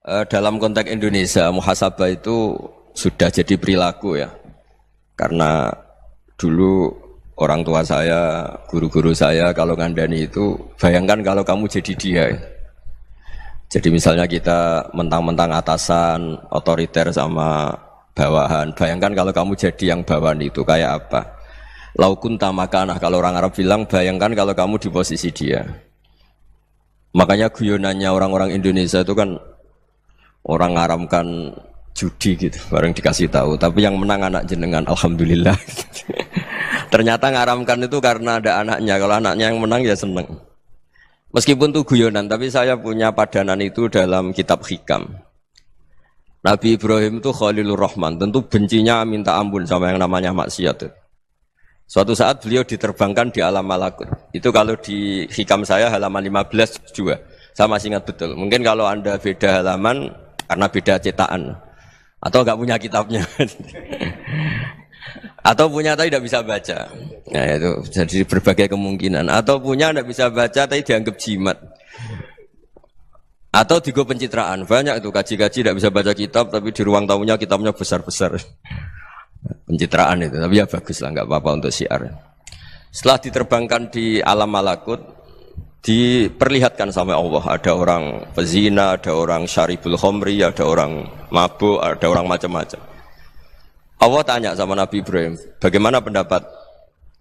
Dalam konteks Indonesia, muhasabah itu sudah jadi perilaku ya. Karena dulu orang tua saya, guru-guru saya kalau ngandani itu, bayangkan kalau kamu jadi dia. Jadi misalnya kita mentang-mentang atasan, otoriter sama bawahan. Bayangkan kalau kamu jadi yang bawahan itu kayak apa? Laukun tamakanah, kalau orang Arab bilang, bayangkan kalau kamu di posisi dia. Makanya guyonannya orang-orang Indonesia itu kan orang ngaramkan judi gitu, bareng dikasih tahu. Tapi yang menang anak jenengan, alhamdulillah. Ternyata ngaramkan itu karena ada anaknya. Kalau anaknya yang menang ya seneng. Meskipun itu guyonan, tapi saya punya padanan itu dalam kitab Hikam. Nabi Ibrahim itu Khalilur Rahman, tentu bencinya minta ampun sama yang namanya maksiat. Suatu saat beliau diterbangkan di alam malakut. Itu kalau di Hikam saya halaman 15 juga. Saya masih ingat betul. Mungkin kalau Anda beda halaman karena beda cetakan. Atau enggak punya kitabnya. Atau punya tapi tidak bisa baca. Nah itu jadi berbagai kemungkinan. Atau punya tidak bisa baca tapi dianggap jimat. Atau digo pencitraan. Banyak itu kaji-kaji tidak bisa baca kitab tapi di ruang tamunya kitabnya besar-besar. Pencitraan itu, tapi ya bagus lah, nggak apa-apa untuk syiar. Setelah diterbangkan di alam malakut, diperlihatkan sama Allah, ada orang pezina, ada orang syaribul khomri, ada orang mabuk, ada orang macam-macam. Allah tanya sama Nabi Ibrahim, bagaimana pendapat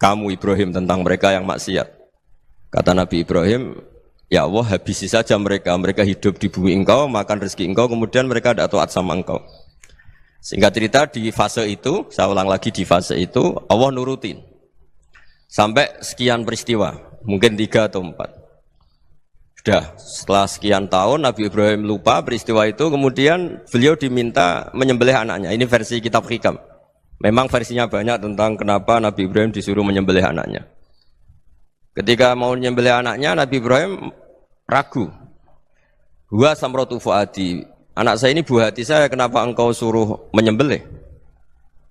kamu Ibrahim tentang mereka yang maksiat? Kata Nabi Ibrahim, ya Allah habisi saja mereka, mereka hidup di bumi engkau, makan rezeki engkau, kemudian mereka tidak taat sama engkau. Singkat cerita di fase itu, saya ulang lagi di fase itu, Allah nurutin. Sampai sekian peristiwa, mungkin 3 atau 4. Sudah, setelah sekian tahun Nabi Ibrahim lupa peristiwa itu, kemudian beliau diminta menyembelih anaknya. Ini versi kitab Hikam. Memang versinya banyak tentang kenapa Nabi Ibrahim disuruh menyembelih anaknya. Ketika mau menyembelih anaknya, Nabi Ibrahim ragu. Huwa samratu fuadi. Anak saya ini buah hati saya, kenapa engkau suruh menyembelih?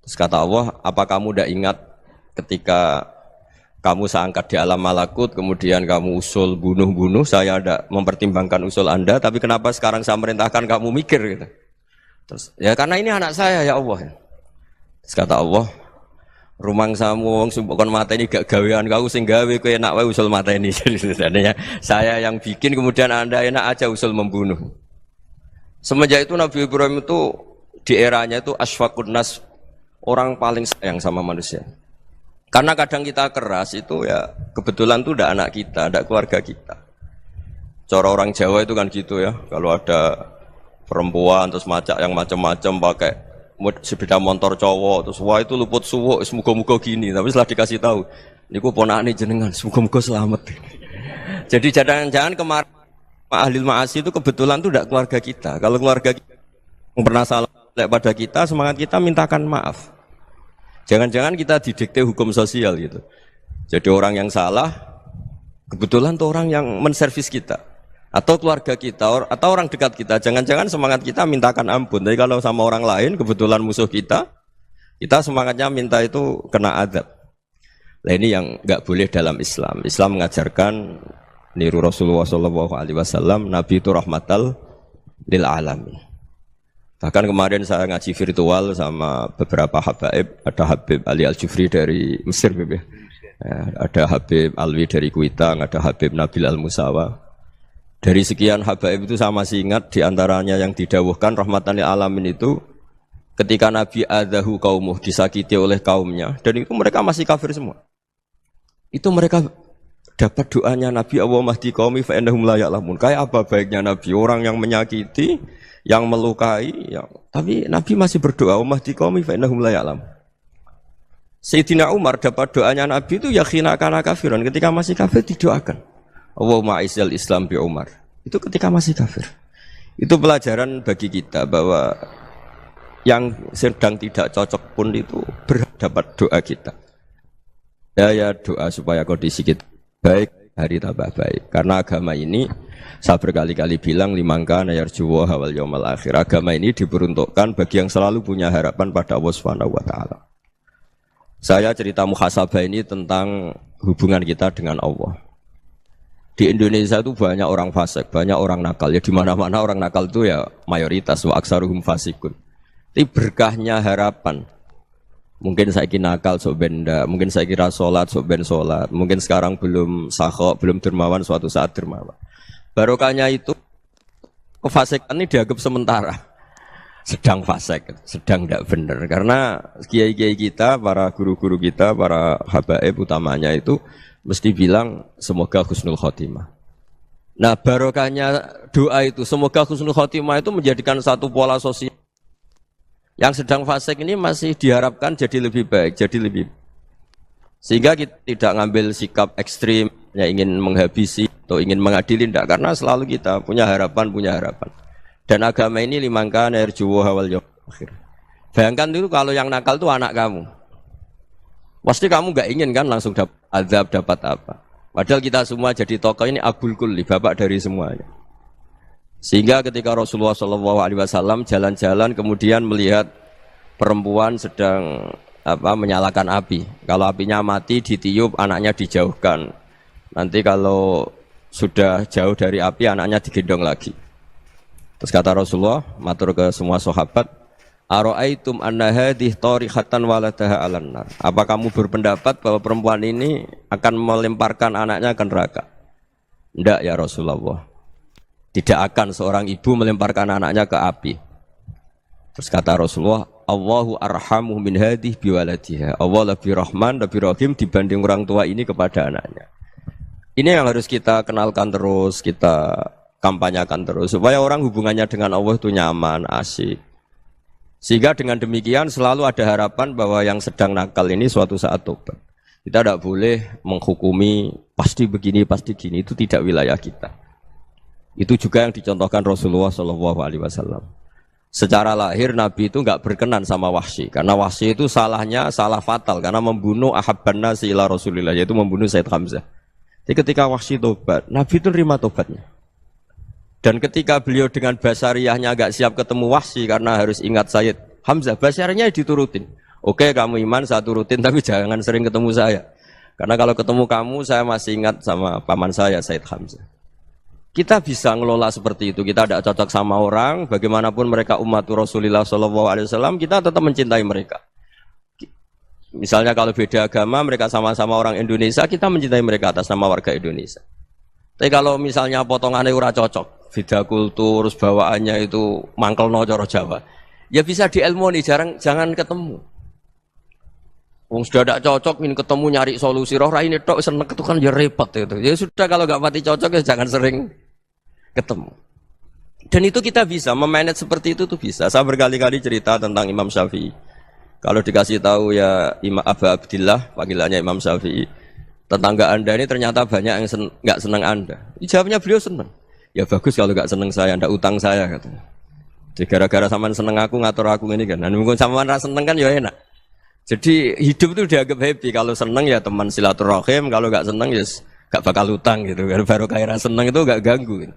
Terus kata Allah, apa kamu tidak ingat ketika kamu saya angkat di alam malakut, kemudian kamu usul bunuh-bunuh, saya tidak mempertimbangkan usul Anda, tapi kenapa sekarang saya merintahkan kamu mikir? Gitu. Terus, ya karena ini anak saya ya Allah. Terus kata Allah, rumang samu wong sumpukon mata ini gak gawean kau sing gawe kowe enak wae usul mata ini. Jadi saya yang bikin, kemudian Anda enak aja usul membunuh. Semenjak itu Nabi Ibrahim itu di eranya itu asfaqun nas, orang paling sayang sama manusia. Karena kadang kita keras itu ya kebetulan itu udah anak kita, ada keluarga kita. Cara orang Jawa itu kan gitu ya, kalau ada perempuan terus macak yang macam-macam pakai sepeda motor cowok terus wah itu luput suwuk, semoga-moga gini. Tapi setelah dikasih tahu, niku ponakane jenengan, semoga-moga selamat. Jadi jangan-jangan kemarin ahlil ma'asi itu kebetulan itu tidak keluarga kita. Kalau keluarga kita yang pernah salah pada kita, semangat kita mintakan maaf. Jangan-jangan kita didikte hukum sosial gitu. Jadi orang yang salah kebetulan itu orang yang menservis kita, atau keluarga kita, atau orang dekat kita. Jangan-jangan semangat kita mintakan ampun. Tapi kalau sama orang lain kebetulan musuh kita semangatnya minta itu kena adab. Nah ini yang nggak boleh dalam Islam. Islam mengajarkan niru Rasulullah SAW, Nabi itu rahmatal lil alamin. Bahkan kemarin saya ngaji virtual sama beberapa habaib, ada Habib Ali Al-Jufri dari Mesir, ya, ada Habib Alwi dari Kuitang, ada Habib Nabil Al-Musawa. Dari sekian habaib itu saya masih ingat diantaranya yang didawuhkan rahmatan lil alamin itu ketika Nabi adahu kaumuh, disakiti oleh kaumnya, dan itu mereka masih kafir semua. Itu mereka dapat doanya Nabi Allahumma hdi qaumi fa innahum la ya'lamun. Kayak apa baiknya Nabi, orang yang menyakiti, yang melukai, tapi Nabi masih berdoa Allahumma hdi qaumi fa innahum la ya'lamun. Sayyidina Umar dapat doanya Nabi itu yakhina kana kafiran, ketika masih kafir didoakan Allahumma aizzal Islam bi Umar. Itu ketika masih kafir. Itu pelajaran bagi kita bahwa yang sedang tidak cocok pun itu berhak dapat doa kita. Ya doa supaya kondisi kita baik, hari tambah baik. Karena agama ini, saya berkali-kali bilang, limangka nayarjuwa hawal yawmal akhir. Agama ini diperuntukkan bagi yang selalu punya harapan pada Allah Subhanahu wa Ta'ala. Saya cerita muhasabah ini tentang hubungan kita dengan Allah. Di Indonesia itu banyak orang fasik, banyak orang nakal. Ya di mana-mana orang nakal itu ya mayoritas wa aksaruhum fasikun. Tapi berkahnya harapan. Mungkin saya kira nakal sok benda, mungkin saya kira sholat sok ben sholat, mungkin sekarang belum sakhok, belum dermawan, suatu saat dermawan. Barokahnya itu kefasikan ini dianggap sementara. Sedang fasik, sedang tidak benar. Karena kiai-kiai kita, para guru-guru kita, para habaib utamanya itu mesti bilang semoga husnul khotimah. Nah barokahnya doa itu semoga husnul khotimah itu menjadikan satu pola sosial. Yang sedang fasik ini masih diharapkan jadi lebih baik, jadi lebih. Sehingga kita tidak ngambil sikap ekstrim, ya ingin menghabisi atau ingin mengadili, tidak. Karena selalu kita punya harapan. Dan agama ini limangkan erjuwo hawal yawm akhir. Bayangkan itu kalau yang nakal itu anak kamu. Pasti kamu nggak ingin kan langsung dapat azab, dapat apa. Padahal kita semua jadi tokoh ini abul kulli, bapak dari semuanya. Sehingga ketika Rasulullah SAW jalan-jalan kemudian melihat perempuan sedang menyalakan api. Kalau apinya mati ditiup, anaknya dijauhkan. Nanti kalau sudah jauh dari api, anaknya digendong lagi. Terus kata Rasulullah, matur ke semua sahabat, Aro'aitum anna hadih tarihatan waladaha alan nar. Apa kamu berpendapat bahwa perempuan ini akan melemparkan anaknya ke neraka? Tidak ya Rasulullah. Tidak akan seorang ibu melemparkan anaknya ke api. Terus kata Rasulullah, Allahu arhamu min hadih biwaladiha. Allah lebih rahman, lebih rahim dibanding orang tua ini kepada anaknya. Ini yang harus kita kenalkan terus, kita kampanyakan terus supaya orang hubungannya dengan Allah itu nyaman, asik. Sehingga dengan demikian selalu ada harapan bahwa yang sedang nakal ini suatu saat tobat. Kita tidak boleh menghukumi pasti begini, pasti gini, itu tidak wilayah kita. Itu juga yang dicontohkan Rasulullah SAW. Secara lahir Nabi itu nggak berkenan sama Wahsy, karena Wahsy itu salahnya salah fatal karena membunuh ahabban nasi ila Rasulillah, yaitu membunuh Sayyid Hamzah. Jadi ketika Wahsy tobat, Nabi itu terima tobatnya. Dan ketika beliau dengan basariyahnya agak siap ketemu Wahsy karena harus ingat Sayyid Hamzah, basariyahnya diturutin. Oke, kamu iman, saya turutin, tapi jangan sering ketemu saya. Karena kalau ketemu kamu, saya masih ingat sama paman saya, Sayyid Hamzah. Kita bisa ngelola seperti itu. Kita tidak cocok sama orang, bagaimanapun mereka umat Rasulullah SAW, kita tetap mencintai mereka. Misalnya kalau beda agama, mereka sama-sama orang Indonesia, kita mencintai mereka atas nama warga Indonesia. Tapi kalau misalnya potongannya ora cocok, beda kultur, bawaannya itu mangkelno cara Jawa, ya bisa diilmoni, jangan ketemu. Wong sudah tidak cocok, ingin ketemu nyari solusi. Roh ini tok seneng itu kan ya repot itu. Ya sudah kalau nggak mati cocok ya jangan sering ketemu. Dan itu kita bisa memanage seperti itu tuh bisa. Saya berkali-kali cerita tentang Imam Syafi'i. Kalau dikasih tahu ya Imam Abu Abdillah, panggilannya Imam Syafi'i, tetangga anda ini ternyata banyak yang nggak senang anda. Jawabnya beliau senang. Ya bagus kalau nggak senang saya, ndak utang saya katanya. Jadi gara-gara sampean seneng aku ngatur aku ini kan. Dan mungkin sampean rasa seneng kan ya enak. Jadi hidup itu dianggap happy. Kalau seneng ya teman silaturahim, kalau nggak seneng ya nggak bakal utang gitu. Baru kaya seneng itu nggak ganggu. Gitu.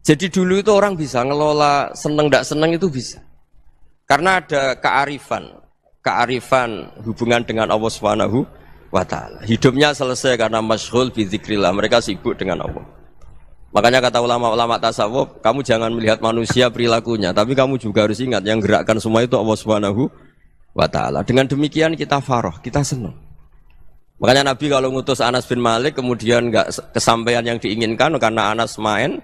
Jadi dulu itu orang bisa ngelola seneng ndak seneng itu bisa. Karena ada kearifan hubungan dengan Allah Subhanahu wa ta'ala. Hidupnya selesai karena masyghul bi dzikrillah, mereka sibuk dengan Allah. Makanya kata ulama-ulama tasawuf, kamu jangan melihat manusia perilakunya, tapi kamu juga harus ingat yang gerakkan semua itu Allah Subhanahu wa ta'ala. Dengan demikian kita farah, kita senang. Makanya Nabi kalau ngutus Anas bin Malik kemudian enggak kesampaian yang diinginkan karena Anas main,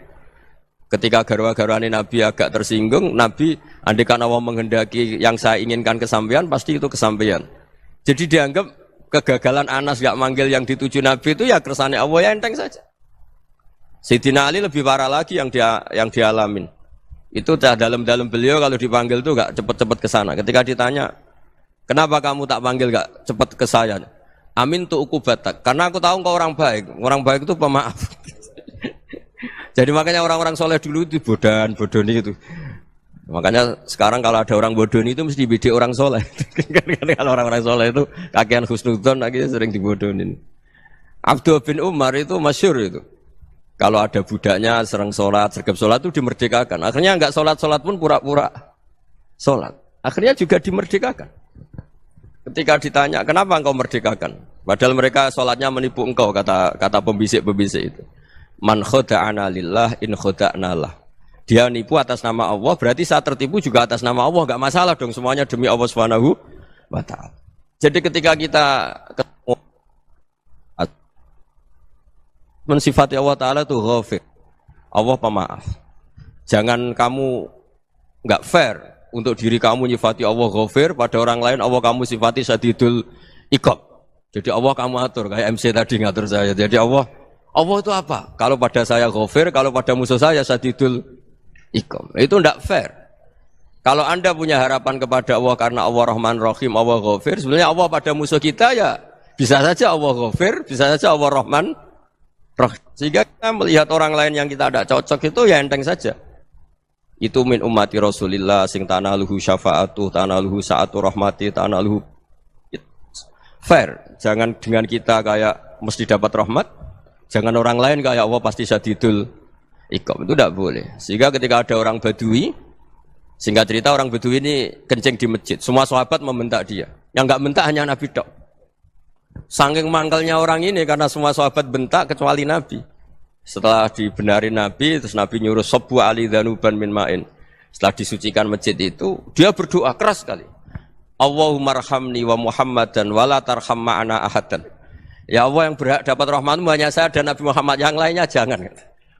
ketika garwa-garwani Nabi agak tersinggung, Nabi andaikan Allah menghendaki yang saya inginkan kesampaian, pasti itu kesampaian. Jadi dianggap kegagalan Anas gak manggil yang dituju Nabi itu ya kersane Allah, ya enteng saja. Sayyidina Ali lebih parah lagi yang dialamin. Itu dalam beliau kalau dipanggil itu gak cepet-cepet ke sana. Ketika ditanya, kenapa kamu tak panggil gak cepet ke saya? Amin tu ukubatak. Karena aku tahu engkau orang baik. Orang baik itu pemaaf. Jadi makanya orang-orang soleh dulu itu bodoni itu. Makanya sekarang kalau ada orang bodoni itu mesti beda orang soleh. Kalau orang-orang soleh itu kakean husnudzon akhirnya sering dibodonin. Abdul bin Umar itu masyhur itu. Kalau ada budaknya serang sholat, sergap sholat itu dimerdekakan. Akhirnya enggak sholat pun pura-pura sholat. Akhirnya juga dimerdekakan. Ketika ditanya, kenapa engkau merdekakan? Padahal mereka sholatnya menipu engkau, kata pembisik-pembisik itu. Man khoda'ana lillah in khoda'na lah. Dia nipu atas nama Allah, berarti saat tertipu juga atas nama Allah, enggak masalah dong, semuanya demi Allah Subhanahu wa ta'ala. Jadi ketika kita ketemu mensifati Allah Ta'ala itu ghafir, Allah pemaaf. Jangan kamu enggak fair untuk diri kamu nyifati Allah ghafir, pada orang lain Allah kamu sifati syadidul iqab. Jadi Allah kamu atur, kayak MC tadi ngatur saya. Jadi Allah itu apa? Kalau pada saya ghafir, kalau pada musuh saya syadidul iqab. Itu enggak fair. Kalau Anda punya harapan kepada Allah karena Allah Rahman Rahim, Allah ghafir, sebenarnya Allah pada musuh kita ya bisa saja Allah ghafir, bisa saja Allah Rahman Rahim. Sehingga kita melihat orang lain yang kita tidak cocok itu ya enteng saja. Itu min ummati Rasulillah sing tanaluhu syafa'atuh, tanaluhu sa'atu rahmati, tanaluhu fair. Jangan dengan kita kayak mesti dapat rahmat, jangan orang lain kayak Allah pasti syadidul iqab. Itu tidak boleh. Sehingga ketika ada orang Badui, singkat cerita orang Badui ini kencing di masjid, semua sahabat membentak dia. Yang enggak bentak hanya Nabi tok. Saking mangkelnya orang ini karena semua sahabat bentak kecuali Nabi. Setelah dibenarin Nabi, terus Nabi nyuruh sabbu ali dhanuban min ma'in. Setelah disucikan masjid itu, dia berdoa keras sekali. Allahumma arhamni wa Muhammadan wa la tarham ma'ana ahadan. Ya Allah, yang berhak dapat rahmatmu hanya saya dan Nabi Muhammad, yang lainnya jangan.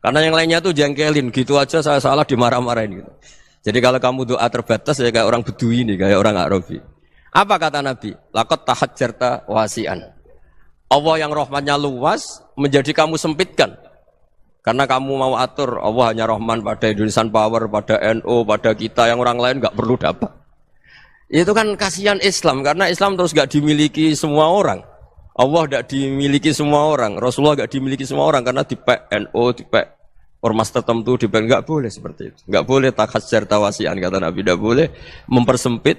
Karena yang lainnya tuh jengkelin, gitu aja saya salah dimarah-marahin gitu. Jadi kalau kamu doa terbatas ya kayak orang Bedui ini, kayak orang Arabi. Apa kata Nabi? Laqad tahajjarta wasi'an. Allah yang rahmatnya luas menjadi kamu sempitkan. Karena kamu mau atur Allah hanya Rahman pada Indonesian Power, pada NU, pada kita yang orang lain nggak perlu dapat. Itu kan kasihan Islam, karena Islam terus nggak dimiliki semua orang. Allah nggak dimiliki semua orang, Rasulullah nggak dimiliki semua orang karena dipek NU, dipek ormas tertentu, dipek nggak boleh seperti itu. Nggak boleh takhasyar tawasian kata Nabi, nggak boleh mempersempit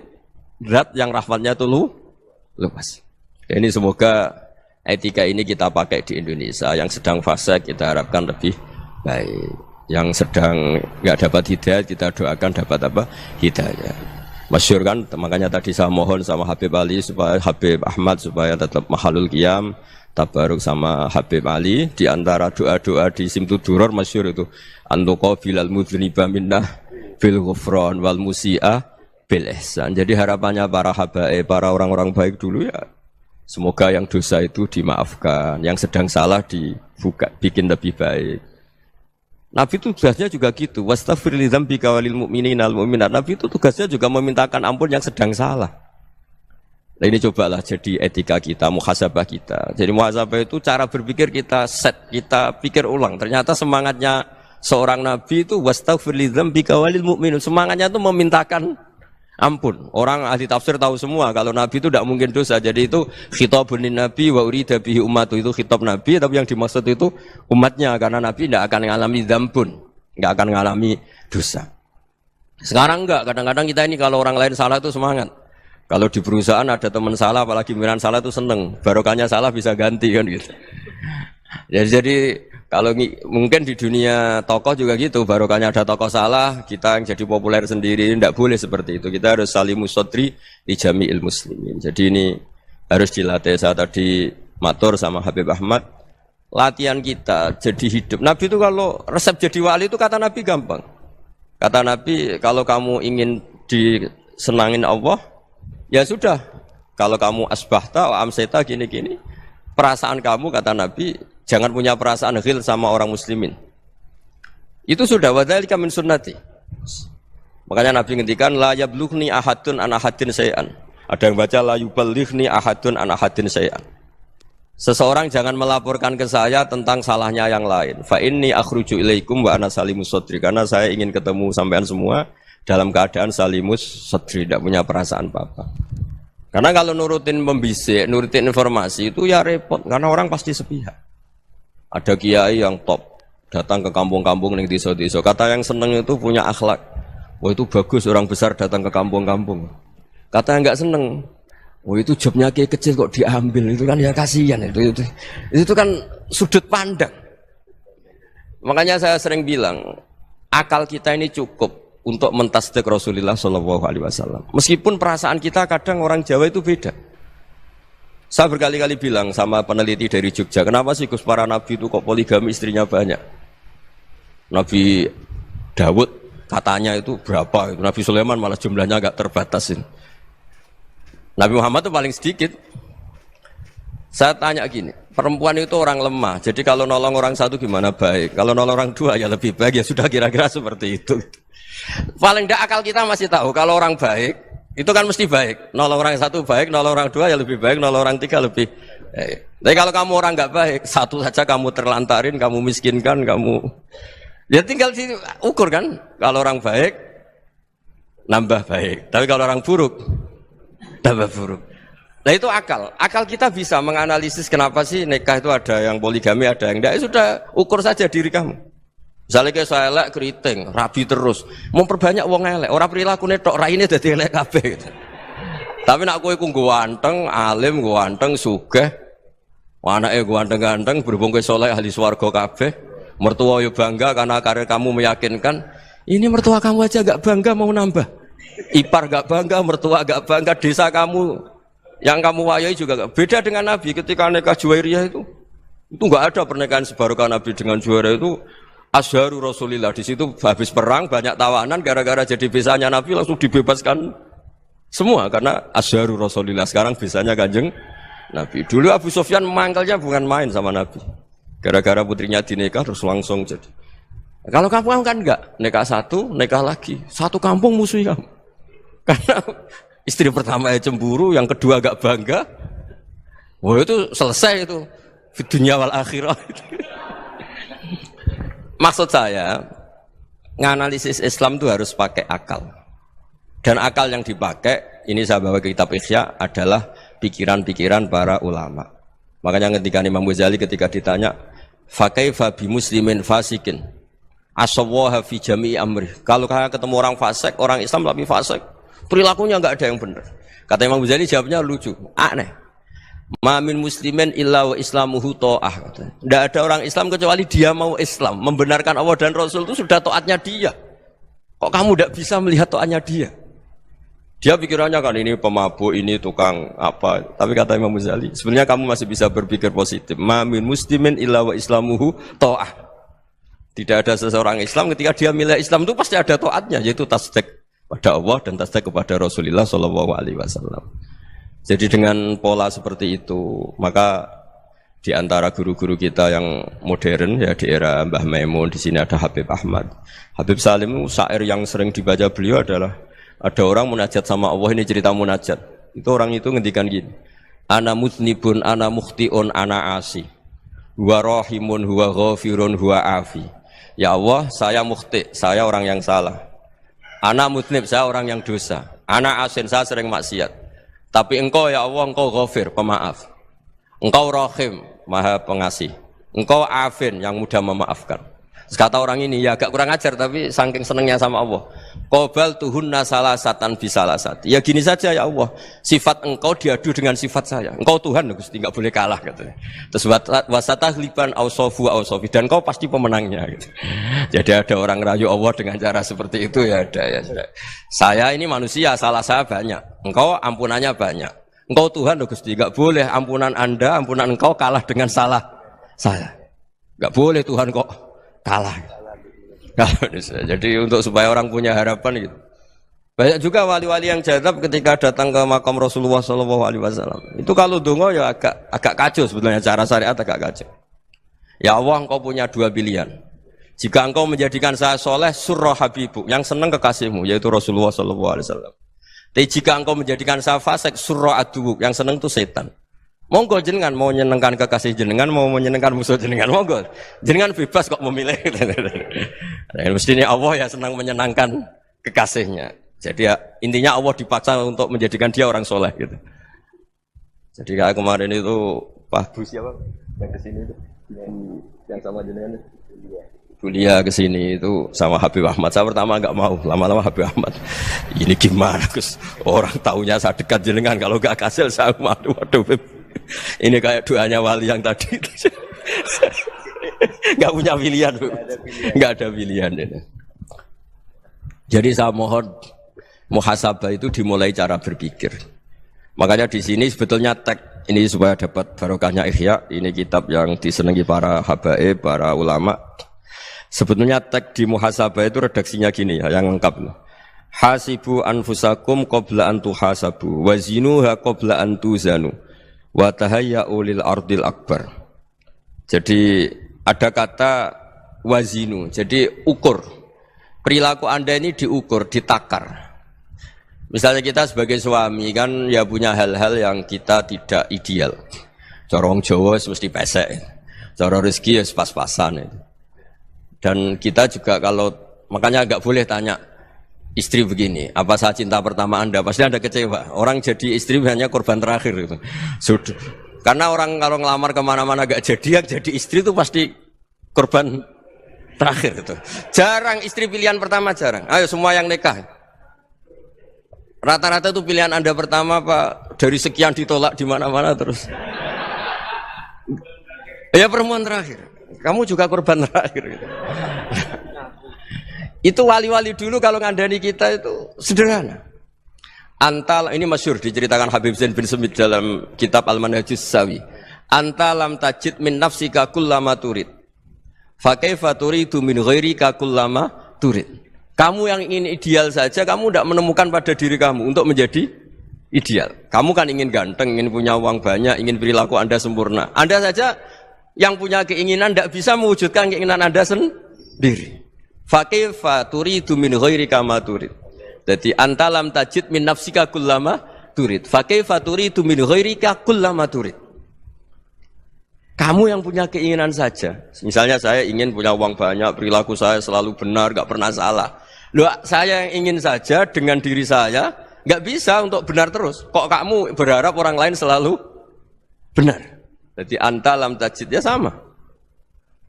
zat yang rahmatnya itu luas. Ini semoga etika ini kita pakai di Indonesia. Yang sedang fase kita harapkan lebih baik. Yang sedang nggak dapat hidayah kita doakan dapat apa? Hidayah. Masyhur kan, makanya tadi saya mohon sama Habib Ali supaya Habib Ahmad supaya tetap mahalul qiyam, tabaruk sama Habib Ali. Di antara doa-doa di Simtuduror masyhur itu antuqa bilal mudhniba minnah bil ghufran wal musi'ah bil ihsan. Jadi harapannya para habaib, para orang-orang baik dulu ya, semoga yang dosa itu dimaafkan, yang sedang salah dibuka, bikin lebih baik. Nabi itu tugasnya juga gitu. Wastaghfir li dzambika walil mu'minina wal mu'minat. Nabi itu tugasnya juga memintakan ampun yang sedang salah. Nah ini cobalah jadi etika kita, muhasabah kita. Jadi muhasabah itu cara berpikir kita set, kita pikir ulang. Ternyata semangatnya seorang nabi itu wastaghfir li dzambika walil mu'minun. Semangatnya itu memintakan ampun. Orang ahli tafsir tahu semua kalau Nabi itu tidak mungkin dosa. Jadi itu khitabun Nabi wa urida bihi ummatu, itu khitab Nabi, tapi yang dimaksud itu umatnya, karena Nabi tidak akan mengalami dzambun, tidak akan mengalami dosa. Sekarang enggak, kadang-kadang kita ini kalau orang lain salah itu semangat. Kalau di perusahaan ada teman salah, apalagi pimpinan salah itu seneng. Barokahnya salah bisa ganti kan gitu. Jadi kalau mungkin di dunia tokoh juga gitu, barokahnya ada tokoh salah, kita yang jadi populer sendiri, tidak boleh seperti itu. Kita harus salimus sodri di jami'il muslimin. Jadi ini harus dilatih. Saya tadi matur sama Habib Ahmad, latihan kita jadi hidup. Nabi itu kalau resep jadi wali itu kata Nabi gampang. Kata Nabi, kalau kamu ingin disenangin Allah, ya sudah. Kalau kamu asbahta wa amseta gini-gini, perasaan kamu kata Nabi, jangan punya perasaan ghil sama orang muslimin. Itu sudah wadzalika min sunnati. Makanya Nabi ngendikan la yablughni ahadun an ahadin syai'an. Ada yang baca la yuballighni ahadun an ahadin syai'an. Seseorang jangan melaporkan ke saya tentang salahnya yang lain. Fa inni akhruju ilaikum wa ana salimus sadri. Karena saya ingin ketemu sampean semua dalam keadaan salimus sadri, tidak punya perasaan apa-apa. Karena kalau nurutin membisik, nurutin informasi itu ya repot, karena orang pasti sepihak. Ada kiai yang top, datang ke kampung-kampung ning desa-desa. Kata yang seneng itu punya akhlak. Wah itu bagus orang besar datang ke kampung-kampung. Kata yang enggak seneng, wah itu jobnya kiai kecil kok diambil, itu kan ya kasihan itu kan sudut pandang. Makanya saya sering bilang, akal kita ini cukup untuk mentasdik Rasulullah SAW. Meskipun perasaan kita kadang orang Jawa itu beda. Saya berkali-kali bilang sama peneliti dari Jogja, kenapa sih Gus para nabi itu kok poligami istrinya banyak? Nabi Dawud katanya itu berapa? Nabi Sulaiman malah jumlahnya agak terbatasin. Nabi Muhammad itu paling sedikit. Saya tanya gini, perempuan itu orang lemah, jadi kalau nolong orang satu gimana baik? Kalau nolong orang dua ya lebih baik, ya sudah kira-kira seperti itu. Paling tidak akal kita masih tahu, kalau orang baik, itu kan mesti baik. Nolong orang satu baik, nolong orang dua ya lebih baik, nolong orang tiga lebih baik. Tapi kalau kamu orang nggak baik, satu saja kamu terlantarin, kamu miskinkan, kamu... Ya tinggal diukur kan, kalau orang baik, nambah baik. Tapi kalau orang buruk, tambah buruk. Nah itu akal. Akal kita bisa menganalisis kenapa sih nikah itu ada yang poligami, ada yang enggak. Sudah ukur saja diri kamu. Misalnya kayak saya elek keriting, rabi terus. Memperbanyak wong elek. Orang perilaku netok raine dadi elek kabeh. Gitu. Tapi nak kowe ku ganteng, alim, ganteng, sugih. Anake ganteng-ganteng, berhubung kowe saleh ahli swarga kabeh. Mertua yo bangga karena karir kamu meyakinkan. Ini mertua kamu aja enggak bangga mau nambah. Ipar enggak bangga, mertua enggak bangga, desa kamu yang kamu wayai juga gak. Beda dengan Nabi ketika nikah Juwairiyah itu nggak ada pernikahan sebarokah Nabi dengan Juwairiyah itu asharu Rasulillah. Di situ habis perang banyak tawanan gara-gara jadi besanya Nabi langsung dibebaskan semua karena asharu Rasulillah. Sekarang besanya Kanjeng Nabi. Dulu Abu Sufyan mangkalnya bukan main sama Nabi. Gara-gara putrinya dinikah terus langsung jadi. Kalau kamu kan enggak, nikah satu, nikah lagi. Satu kampung musuhi kamu. Karena istri pertama ya cemburu, yang kedua agak bangga. Wah itu selesai itu. Di dunia wal akhirah. Maksud saya, nganalisis Islam itu harus pakai akal. Dan akal yang dipakai, ini saya bawa ke kitab Ihya, adalah pikiran-pikiran para ulama. Makanya ketika Imam Ghazali ketika ditanya, fakaifa bi muslimin fasikin asawwaha fi jami'i amri. Kalau kalian ketemu orang fasik, orang Islam tapi fasik, perilakunya enggak ada yang benar. Kata Imam Ghazali jawabnya lucu, aneh. Ma min muslimin illa wa islamuhu ta'ah. Tidak ada orang Islam kecuali dia mau Islam, membenarkan Allah dan Rasul itu sudah taatnya dia. Kok kamu tidak bisa melihat taatnya dia? Dia pikirannya kan ini pemabuk, ini tukang apa. Tapi kata Imam Ghazali, sebenarnya kamu masih bisa berpikir positif. Ma min muslimin illa wa islamuhu ta'ah. Tidak ada seseorang Islam ketika dia milih Islam itu pasti ada taatnya, yaitu tasdik pada Allah dan tasdik kepada Rasulullah SAW. Jadi dengan pola seperti itu, maka di antara guru-guru kita yang modern ya di era Mbah Maimun, di sini ada Habib Ahmad, Habib Salim, syair yang sering dibaca beliau adalah ada orang munajat sama Allah, ini cerita munajat. Itu orang itu ngendikan gini, ana mutnibun, ana mukhtiun, ana asi, huwa rahimun, huwa ghafirun, huwa afi. Ya Allah, saya mukhti, saya orang yang salah. Ana mutnib, saya orang yang dosa. Ana asin, saya sering maksiat. Tapi engkau ya Allah, engkau ghafir, pemaaf. Engkau rahim, maha pengasih. Engkau afin, yang mudah memaafkan. Kata orang ini, ya agak kurang ajar, tapi saking senengnya sama Allah. Qobal tuhunna salasatan bisalasat. Ya gini saja ya Allah, sifat engkau diadu dengan sifat saya. Engkau Tuhan, Gusti, enggak boleh kalah katanya. Terus wasatahliban ausofu ausofi, dan engkau pasti pemenangnya gitu. Jadi ada orang rayu Allah dengan cara seperti itu ya ada ya. Saya ini manusia, salah saya banyak. Engkau ampunannya banyak. Engkau Tuhan, Gusti, enggak boleh ampunan Anda, ampunan engkau kalah dengan salah saya. Enggak boleh Tuhan kok kalah. Jadi untuk supaya orang punya harapan gitu. Banyak juga wali-wali yang jadab ketika datang ke makam Rasulullah SAW. Itu kalau dongo ya agak kacau sebetulnya, cara syariat agak kacau. Ya Allah, engkau punya dua pilihan. Jika engkau menjadikan saya soleh, surah habibu, yang senang kekasihmu, yaitu Rasulullah SAW. Tapi jika engkau menjadikan saya fasik, surah aduuk, yang senang itu setan. Monggo jenengan mau menyenangkan kekasih jenengan, mau menyenangkan musuh jenengan, monggo. Jenengan bebas kok memilih. Nah, mestinya Allah ya senang menyenangkan kekasihnya. Jadi ya, intinya Allah dipaksa untuk menjadikan dia orang soleh gitu. Jadi kayak kemarin itu Pak Bu siapa yang kesini itu, yang sama jenengan itu, Bulia kesini itu sama Habib Ahmad. Saya pertama nggak mau, lama-lama Habib Ahmad. Ini gimana Gus? Orang taunya saya dekat jenengan, kalau nggak kasil saya waduh. Ini kayak doanya wali yang tadi. Nggak punya pilihan, nggak ada pilihan. Jadi saya mohon muhasabah itu dimulai cara berpikir. Makanya di sini sebetulnya teks ini supaya dapat barokahnya Ihya, ini kitab yang disenangi para habaib, para ulama. Sebetulnya teks di muhasabah itu redaksinya gini ya, yang lengkap. Hasibu anfusakum qabla an tuhasabu, wazinuha qabla an tuzanu, wa tahayya'u lil ardil akbar. Jadi ada kata wazinu, jadi ukur. Perilaku Anda ini diukur, ditakar. Misalnya kita sebagai suami kan ya punya hal-hal yang kita tidak ideal. Corong Jawa mesti pesek, cara rezeki ya pas-pasan. Dan kita juga kalau makanya agak boleh tanya istri begini, apa saat cinta pertama Anda? Pasti Anda kecewa. Orang jadi istri hanya korban terakhir gitu. Sudah. Karena orang kalau ngelamar kemana-mana gak jadi, yang jadi istri itu pasti korban terakhir gitu. Jarang istri pilihan pertama, jarang. Ayo semua yang nikah. Rata-rata itu pilihan Anda pertama Pak, dari sekian ditolak di mana-mana terus. Ya perempuan terakhir. Kamu juga korban terakhir. Gitu. Itu wali-wali dulu kalau ngandani kita itu sederhana. Antal ini masyhur diceritakan Habib Zain bin Semit dalam kitab Al-Manhajus Sawi. Antalam tajid min nafsika kullama turid. Fa kaifa turidu min ghairika kullama turid. Kamu yang ingin ideal saja, kamu tidak menemukan pada diri kamu untuk menjadi ideal. Kamu kan ingin ganteng, ingin punya uang banyak, ingin perilaku Anda sempurna. Anda saja yang punya keinginan tidak bisa mewujudkan keinginan Anda sendiri. Fa kaifa turidu min ghairika ma turid. Jadi antalam tajid min nafsika kullama turid. Fa kaifa turidu min ghairika kullama turid. Kamu yang punya keinginan saja. Misalnya saya ingin punya uang banyak, perilaku saya selalu benar, gak pernah salah. Loh, saya yang ingin saja dengan diri saya, gak bisa untuk benar terus. Kok kamu berharap orang lain selalu benar? Jadi anta lam tajid ya sama.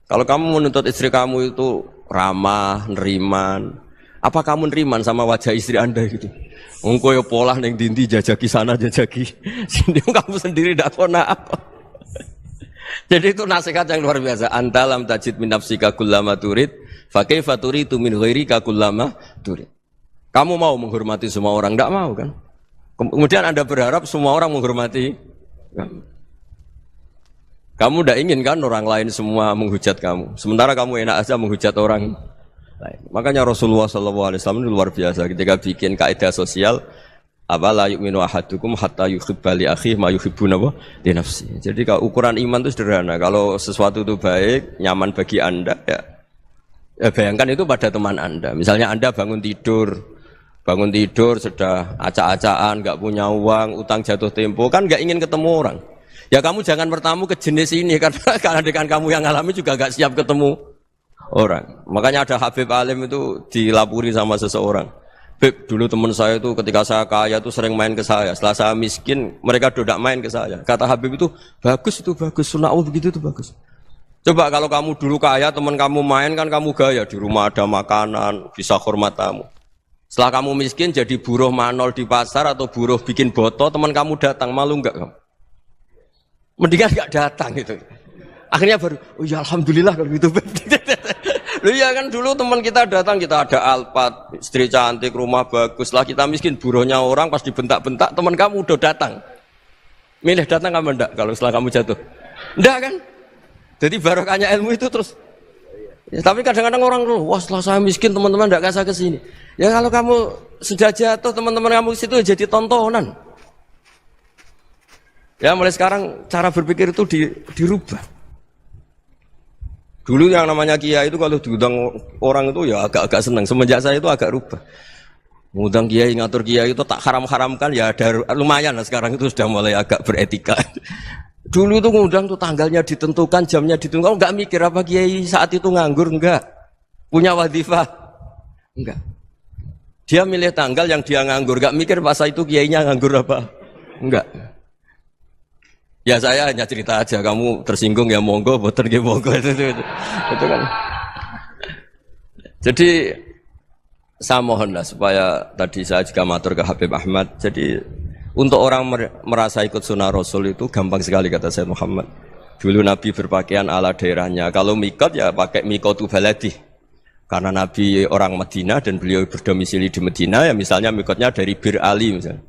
Kalau kamu menuntut istri kamu itu ramah, neriman, apa kamu neriman sama wajah istri Anda gitu? Engko yo pola ning dindi jajaki sana jajaki sini kamu sendiri ndak kona apa. Jadi itu nasihat yang luar biasa. Anta lam tajid min nafsika kullama turid, fa kaifa turidu min ghairika kullama turid. Kamu mau menghormati semua orang, ndak mau kan? Kemudian Anda berharap semua orang menghormati kamu. Kamu ndak ingin kan orang lain semua menghujat kamu. Sementara kamu enak aja menghujat orang lain. Makanya Rasulullah SAW itu luar biasa ketika bikin kaidah sosial. Apa la yu'minu ahadukum hatta yuhibba li akhihi ma yuhibbu li nafsi. Jadi kalau ukuran iman itu sederhana. Kalau sesuatu itu baik, nyaman bagi Anda ya bayangkan itu pada teman Anda. Misalnya Anda bangun tidur sudah acak-acakan, enggak punya uang, utang jatuh tempo, kan enggak ingin ketemu orang. Ya kamu jangan bertamu ke jenis ini karena dengan kamu yang alami juga enggak siap ketemu orang. Makanya ada Habib Alim itu dilapuri sama seseorang. Beb, dulu teman saya itu ketika saya kaya itu sering main ke saya. Setelah saya miskin, mereka tidak main ke saya. Kata Habib itu bagus, sunnah Allah begitu itu bagus. Coba kalau kamu dulu kaya, teman kamu main kan kamu gaya. Di rumah ada makanan, bisa hormat tamu. Setelah kamu miskin jadi buruh manol di pasar atau buruh bikin boto, teman kamu datang, malu enggak kamu? Mendingan enggak datang gitu. Akhirnya baru, oh ya alhamdulillah kalau gitu. Loh ya kan dulu teman kita datang, kita ada Alphard, istri cantik, rumah bagus. Lah kita miskin, buruhnya orang pas dibentak-bentak, teman kamu udah datang. Milih datang kamu enggak kalau setelah kamu jatuh? Enggak kan? Jadi barokahnya ilmu itu terus. Ya, tapi kadang-kadang orang tuh, wah setelah saya miskin teman-teman enggak kasih ke sini. Ya kalau kamu sudah jatuh, teman-teman kamu situ jadi tontonan. Ya mulai sekarang cara berpikir itu dirubah. Dulu yang namanya kiai itu kalau diundang orang itu ya agak-agak senang. Semenjak saya itu agak rubah. Mengundang kiai, ngatur kiai itu tak haram-haramkan ya ada lumayan lah sekarang itu sudah mulai agak beretika. Dulu itu ngundang tuh tanggalnya ditentukan, jamnya ditentukan. Enggak mikir apa kiai saat itu nganggur, enggak. Punya wadifah, enggak. Dia milih tanggal yang dia nganggur, enggak mikir pas itu kiainya nganggur apa. Enggak. Ya saya hanya cerita aja, kamu tersinggung ya monggo, boten nggih monggo itu kan. Jadi saya mohonlah supaya tadi saya juga matur ke Habib Ahmad. Jadi untuk orang merasa ikut sunnah Rasul itu gampang sekali kata Sayyid Muhammad. Dulu Nabi berpakaian ala daerahnya. Kalau mikot ya pakai mikotu baladi. Karena Nabi orang Madinah dan beliau berdomisili di Madinah ya misalnya mikotnya dari Bir Ali misalnya.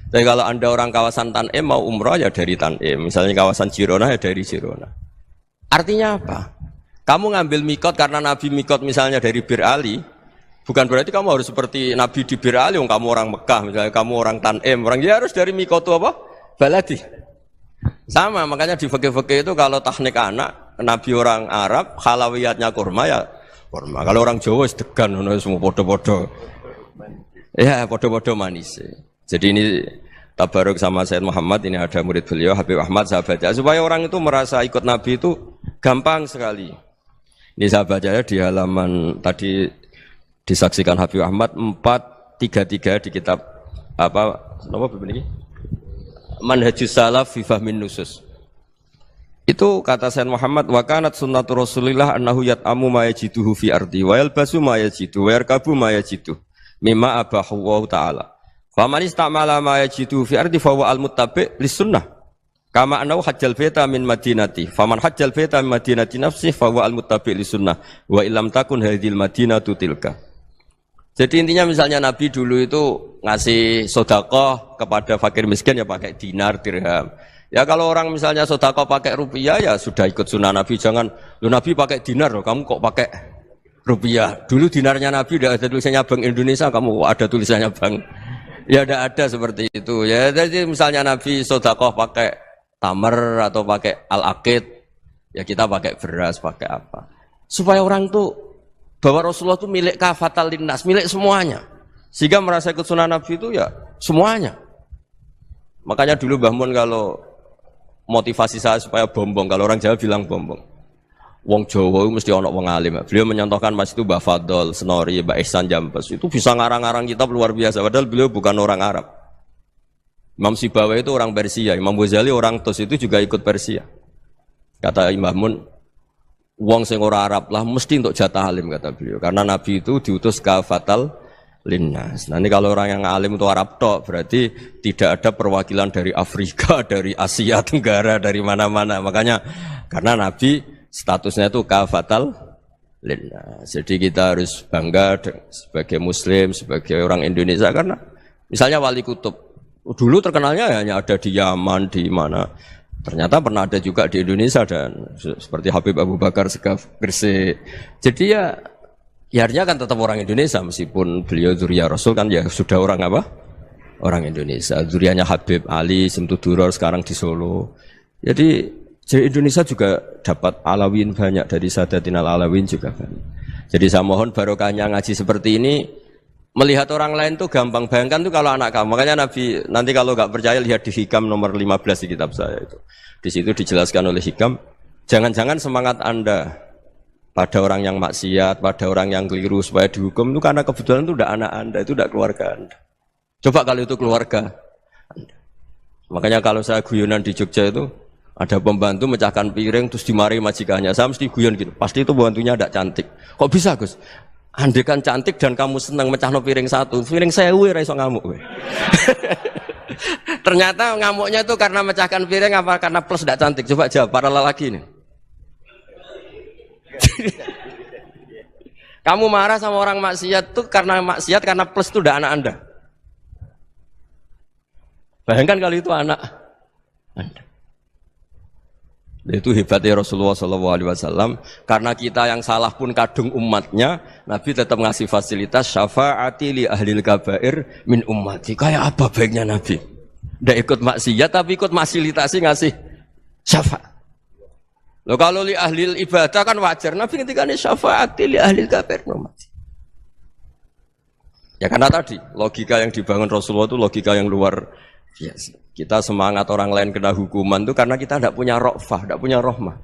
Tapi kalau Anda orang kawasan Tanim mau umrah ya dari Tanim, misalnya kawasan Jirona ya dari Jirona. Artinya apa? Kamu ngambil mikot karena Nabi mikot misalnya dari Bir Ali, bukan berarti kamu harus seperti Nabi di Bir Ali, kamu orang Mekah, misalnya kamu orang Tanim, orang dia harus dari mikot itu apa? Baladi. Sama, makanya di fikih-fikih itu kalau teknik anak, Nabi orang Arab, halawiyatnya kurma ya kurma. Kalau orang Jawa sedegan, semua podo-podo. Ya, podo-podo manis. Jadi ini tabaruk sama Sayyid Muhammad, ini ada murid beliau, Habib Ahmad, sahabatnya. Supaya orang itu merasa ikut Nabi itu gampang sekali. Ini sahabatnya di halaman tadi disaksikan Habib Ahmad 433 di kitab apa begini? Manhajus Salaf fi Fahmin Nusus. Itu kata Sayyid Muhammad, wa kanat sunnatu Rasulillah annahu yat'amu ma yajiduhu fi ardi wa yalbasu ma yajidu wa yarkabu ma yajidu mimma abahu wa ta'ala. Faman istamala ma yajidu fi ardi fa huwa al-muttabi' lis-sunnah. Kama annahu hajjal baita min madinati. Faman hajjal baita min madinati nafsi fa huwa al-muttabi' lis-sunnah. Wa illam takun hadhil madinatu tilka. Jadi intinya misalnya Nabi dulu itu ngasih sedekah kepada fakir miskin ya pakai dinar, dirham. Ya kalau orang misalnya sedekah pakai rupiah ya sudah ikut sunnah Nabi. Jangan, lu Nabi pakai dinar loh, kamu kok pakai rupiah. Dulu dinarnya Nabi udah ada tulisannya Bank Indonesia, kamu ada tulisannya Bank. Ya tidak ada seperti itu. Ya jadi misalnya Nabi sedekah pakai tamar atau pakai al-aqid, ya kita pakai beras, pakai apa. Supaya orang tuh bahwa Rasulullah itu milik kafatal linnas, milik semuanya. Sehingga merasa ikut sunnah Nabi itu ya semuanya. Makanya dulu Mbah Mun kalau motivasi saya supaya bombong, kalau orang Jawa bilang bombong. Wong Jawa itu mesti ono wong alim. Beliau menyontohkan mas itu Mbah Fadol, Senori, Mbah Ihsan Jambes. Itu bisa ngarang-ngarang kitab luar biasa. Padahal beliau bukan orang Arab. Imam Sibawa itu orang Persia, Imam Ghazali orang Tus itu juga ikut Persia. Kata Mbah Mun, wong sing ora Arab lah mesti untuk jatah alim kata beliau. Karena Nabi itu diutus kafatal linnas. Nah ini kalau orang yang alim itu Arab tok, berarti tidak ada perwakilan dari Afrika, dari Asia Tenggara, dari mana-mana. Makanya karena Nabi statusnya itu kafatal linnas. Jadi kita harus bangga sebagai Muslim, sebagai orang Indonesia karena misalnya Wali Kutub dulu terkenalnya hanya ada di Yaman, di mana. Ternyata pernah ada juga di Indonesia dan seperti Habib Abu Bakar Segaf Gresik. Jadi ya artinya kan tetap orang Indonesia meskipun beliau dzurriyyah Rasul kan ya sudah orang apa? Orang Indonesia. Dzurriyyahnya Habib Ali Simtuduror sekarang di Solo. Jadi Indonesia juga dapat alawin banyak dari Sadatinal Alawin juga banyak. Jadi saya mohon barokahnya ngaji seperti ini. Melihat orang lain tuh gampang, bayangkan tuh kalau anak kamu. Makanya Nabi nanti kalau nggak percaya lihat di Hikam nomor 15 di kitab saya itu. Di situ dijelaskan oleh Hikam, jangan-jangan semangat Anda pada orang yang maksiat, pada orang yang keliru supaya dihukum itu karena kebetulan itu udah anak Anda, itu udah keluarga Anda. Coba kalau itu keluarga Anda. Makanya kalau saya guyonan di Jogja itu ada pembantu mecahkan piring terus dimarahi majikannya, saya mesti guyon gitu. Pasti itu pembantunya tidak cantik. Kok bisa Gus? Andai kan cantik dan kamu senang mecahno piring satu, piring 1000 ora iso ngamuk kowe. Ternyata ngamuknya itu karena mecahkan piring apa karena plus tidak cantik? Coba jawab para lelaki ini. Kamu marah sama orang maksiat tuh karena maksiat karena plus itu udah anak Anda. Bayangkan kalau itu anak Anda. Itu hebatnya Rasulullah SAW. Karena kita yang salah pun kadung umatnya, Nabi tetap ngasih fasilitas syafaati li ahlil kabair min ummati. Kayak apa baiknya Nabi? Tidak ikut maksiat tapi ikut fasilitasi ngasih syafaat. Loh kalau li ahlil ibadah kan wajar. Nabi ketika ini syafaati li ahlil kabair min ummati. Ya karena tadi logika yang dibangun Rasulullah itu logika yang luar biasa. Kita semangat orang lain kena hukuman itu karena kita tidak punya ra'fah, tidak punya rahmah.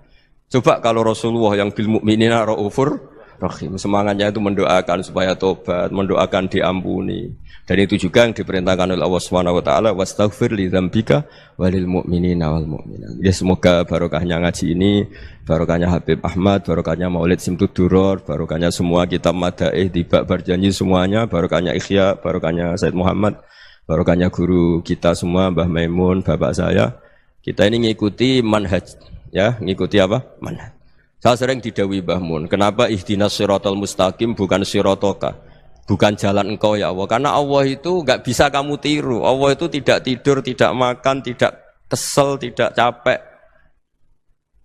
Coba kalau Rasulullah yang bil mu'minina ra'ufur rahim, semangatnya itu mendoakan supaya tobat, mendoakan diampuni. Dan itu juga yang diperintahkan oleh Allah Subhanahu wa taala, wastaghfir li dzambika walil mu'minina wal mu'minat. Ya semoga barokahnya ngaji ini, barokahnya Habib Ahmad, barokahnya Maulid Simtuduror, barokahnya semua kitab Madaih, Tiba Berjanji semuanya, barokahnya Ikhya, barokahnya Said Muhammad, barokahnya guru kita semua, Mbah Maimun, bapak saya. Kita ini ngikuti manhaj, ya, ngikuti apa? Manhaj. Saya sering didhawuhi Mbah Mun, kenapa ihdinas siratal mustaqim bukan siratoka? bukan jalan engkau ya Allah. Karena Allah itu enggak bisa kamu tiru. Allah itu tidak tidur, tidak makan, tidak kesel, tidak capek.